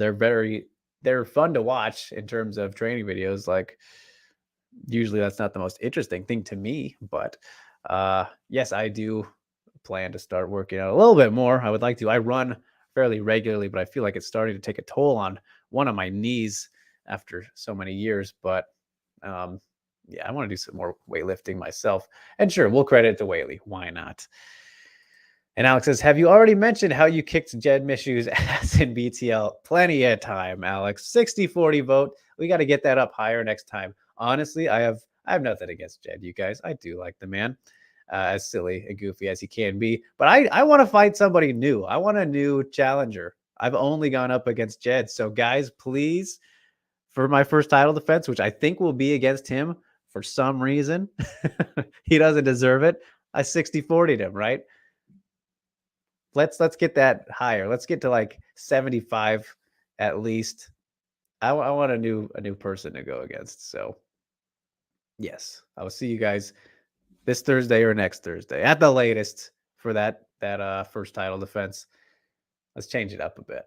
they're fun to watch in terms of training videos. Like, usually that's not the most interesting thing to me, but yes, I do plan to start working out a little bit more. I would like to. I run fairly regularly, but I feel like it's starting to take a toll on one of my knees after so many years. But yeah, I want to do some more weightlifting myself. And sure, we'll credit it to Whaley. Why not? And Alex says, have you already mentioned how you kicked Jed Mishu's ass in BTL? Plenty of time, Alex. 60-40 vote. We got to get that up higher next time. Honestly, I have nothing against Jed, you guys. I do like the man, as silly and goofy as he can be. But I want to fight somebody new. I want a new challenger. I've only gone up against Jed. So, guys, please, for my first title defense, which I think will be against him for some reason, he doesn't deserve it. I 60-40'd him, right? Let's get that higher. Let's get to like 75 at least. I want a new person to go against. So yes, I will see you guys this Thursday or next Thursday at the latest for that first title defense. Let's change it up a bit.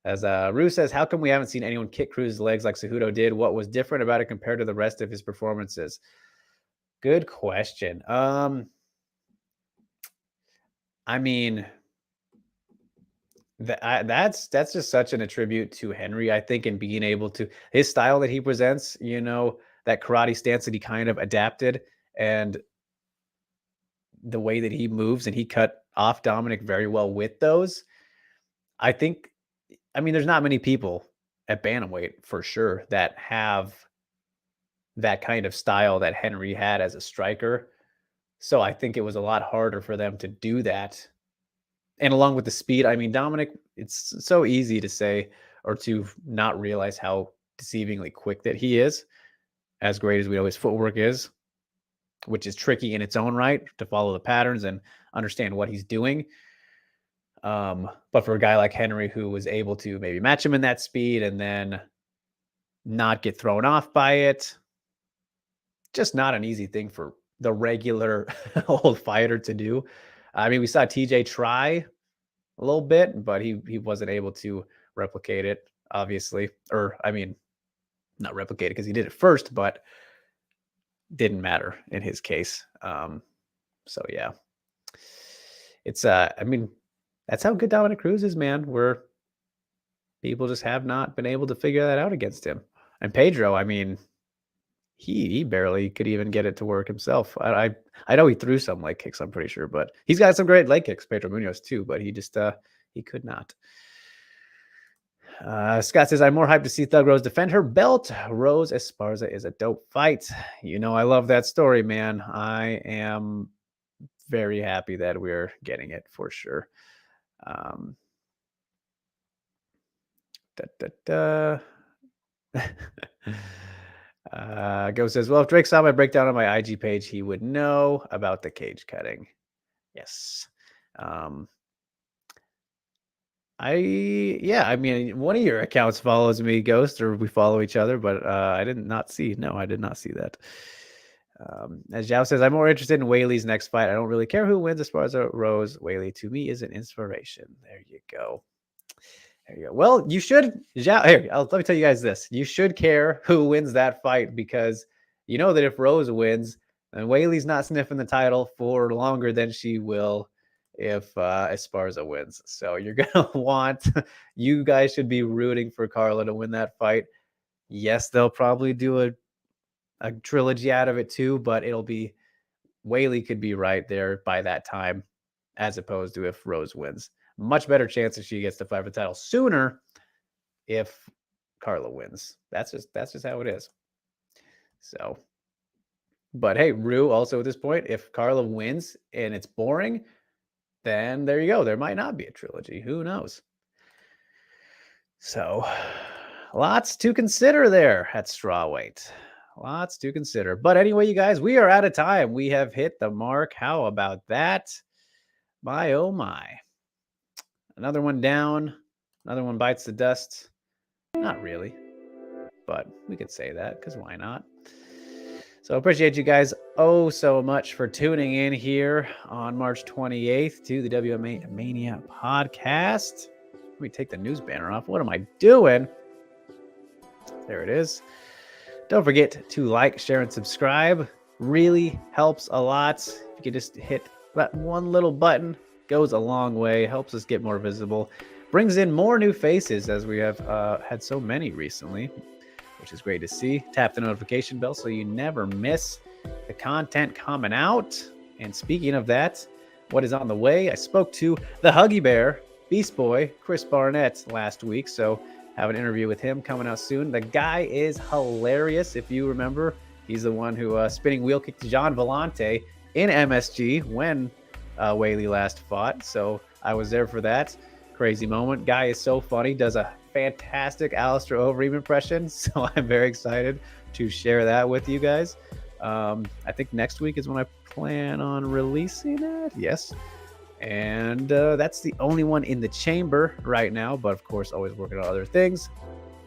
As Rue says, how come we haven't seen anyone kick Cruz's legs like Cejudo did? What was different about it compared to the rest of his performances? Good question. I mean, that's just such an attribute to Henry, I think, in being able to his style that he presents, that karate stance that he kind of adapted, and the way that he moves, and he cut off Dominic very well with those. I think, there's not many people at bantamweight for sure that have that kind of style that Henry had as a striker. So I think it was a lot harder for them to do that. And along with the speed, Dominic, it's so easy to say or to not realize how deceivingly quick that he is, as great as we know his footwork is, which is tricky in its own right to follow the patterns and understand what he's doing. But for a guy like Henry, who was able to maybe match him in that speed and then not get thrown off by it, just not an easy thing for the regular old fighter to do. We saw TJ try a little bit, but he wasn't able to replicate it, obviously. Or, not replicate it because he did it first, but didn't matter in his case. So, yeah. It's, that's how good Dominic Cruz is, man, where people just have not been able to figure that out against him. And Pedro, he barely could even get it to work himself. I know he threw some leg kicks, I'm pretty sure, but he's got some great leg kicks, Pedro Munoz too, but he just he could not. Scott says, I'm more hyped to see Thug Rose defend her belt. Rose Esparza is a dope fight. I love that story, man. I am very happy that we're getting it for sure. Go says, well, if Drake saw my breakdown on my IG page, he would know about the cage cutting. Yes. One of your accounts follows me, Ghost, or we follow each other, but I did not see that. As Zhao says, I'm more interested in Weili's next fight. I don't really care who wins as far as Rose. Weili to me is an inspiration. There you go. There you go. Well, you should, Zhao. Here, let me tell you guys this. You should care who wins that fight because you know that if Rose wins, then Weili's not sniffing the title for longer than she will if Esparza wins. So you're gonna want. You guys should be rooting for Carla to win that fight. Yes, they'll probably do a trilogy out of it too, but it'll be Weili could be right there by that time, as opposed to if Rose wins. Much better chance if she gets to fight for the title sooner if Carla wins. That's just how it is. So, but hey, Rue also at this point, if Carla wins and it's boring, then there you go. There might not be a trilogy. Who knows? So, lots to consider there at strawweight. Lots to consider. But anyway, you guys, we are out of time. We have hit the mark. How about that? My, oh my. Another one down. Another one bites the dust. Not really. But we could say that because why not? So appreciate you guys so much for tuning in here on March 28th to the WMMA Mania podcast. Let me take the news banner off. What am I doing? There it is. Don't forget to like, share, and subscribe. Really helps a lot. If you could just hit that one little button, goes a long way. Helps us get more visible. Brings in more new faces as we have had so many recently, which is great to see. Tap the notification bell so you never miss the content coming out. And speaking of that, what is on the way? I spoke to the Huggy Bear, Beast Boy, Chris Barnett last week. So have an interview with him coming out soon. The guy is hilarious. If you remember, he's the one who spinning wheel kicked John Vellante in MSG when Weili last fought. So I was there for that crazy moment. Guy is so funny. Does a fantastic Alistair Overeem impression. So I'm very excited to share that with you guys. I think next week is when I plan on releasing it. Yes. And that's the only one in the chamber right now, but of course, always working on other things.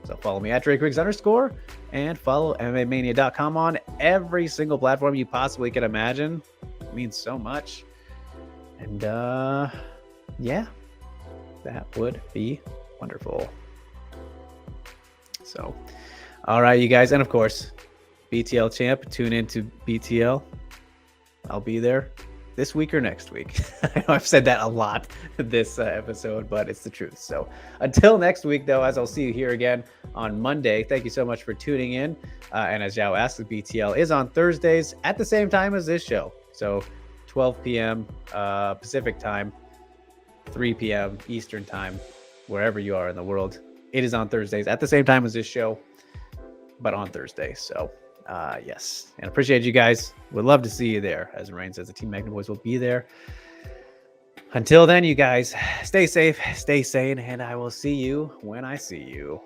So follow me at DrakeRiggs_ and follow MMAmania.com on every single platform you possibly can imagine. It means so much. And yeah, that would be wonderful. So, all right, you guys. And of course, BTL champ, tune into BTL. I'll be there this week or next week. I know I've said that a lot this episode, but it's the truth. So until next week, though, as I'll see you here again on Monday, thank you so much for tuning in. And as Zhao asked, the BTL is on Thursdays at the same time as this show. So 12 p.m. Pacific time, 3 p.m. Eastern time, wherever you are in the world. It is on Thursdays at the same time as this show, but on Thursday. So yes, and appreciate you guys. Would love to see you there. As Rain says, the Team Magna Boys will be there. Until then, you guys, stay safe, stay sane, and I will see you when I see you.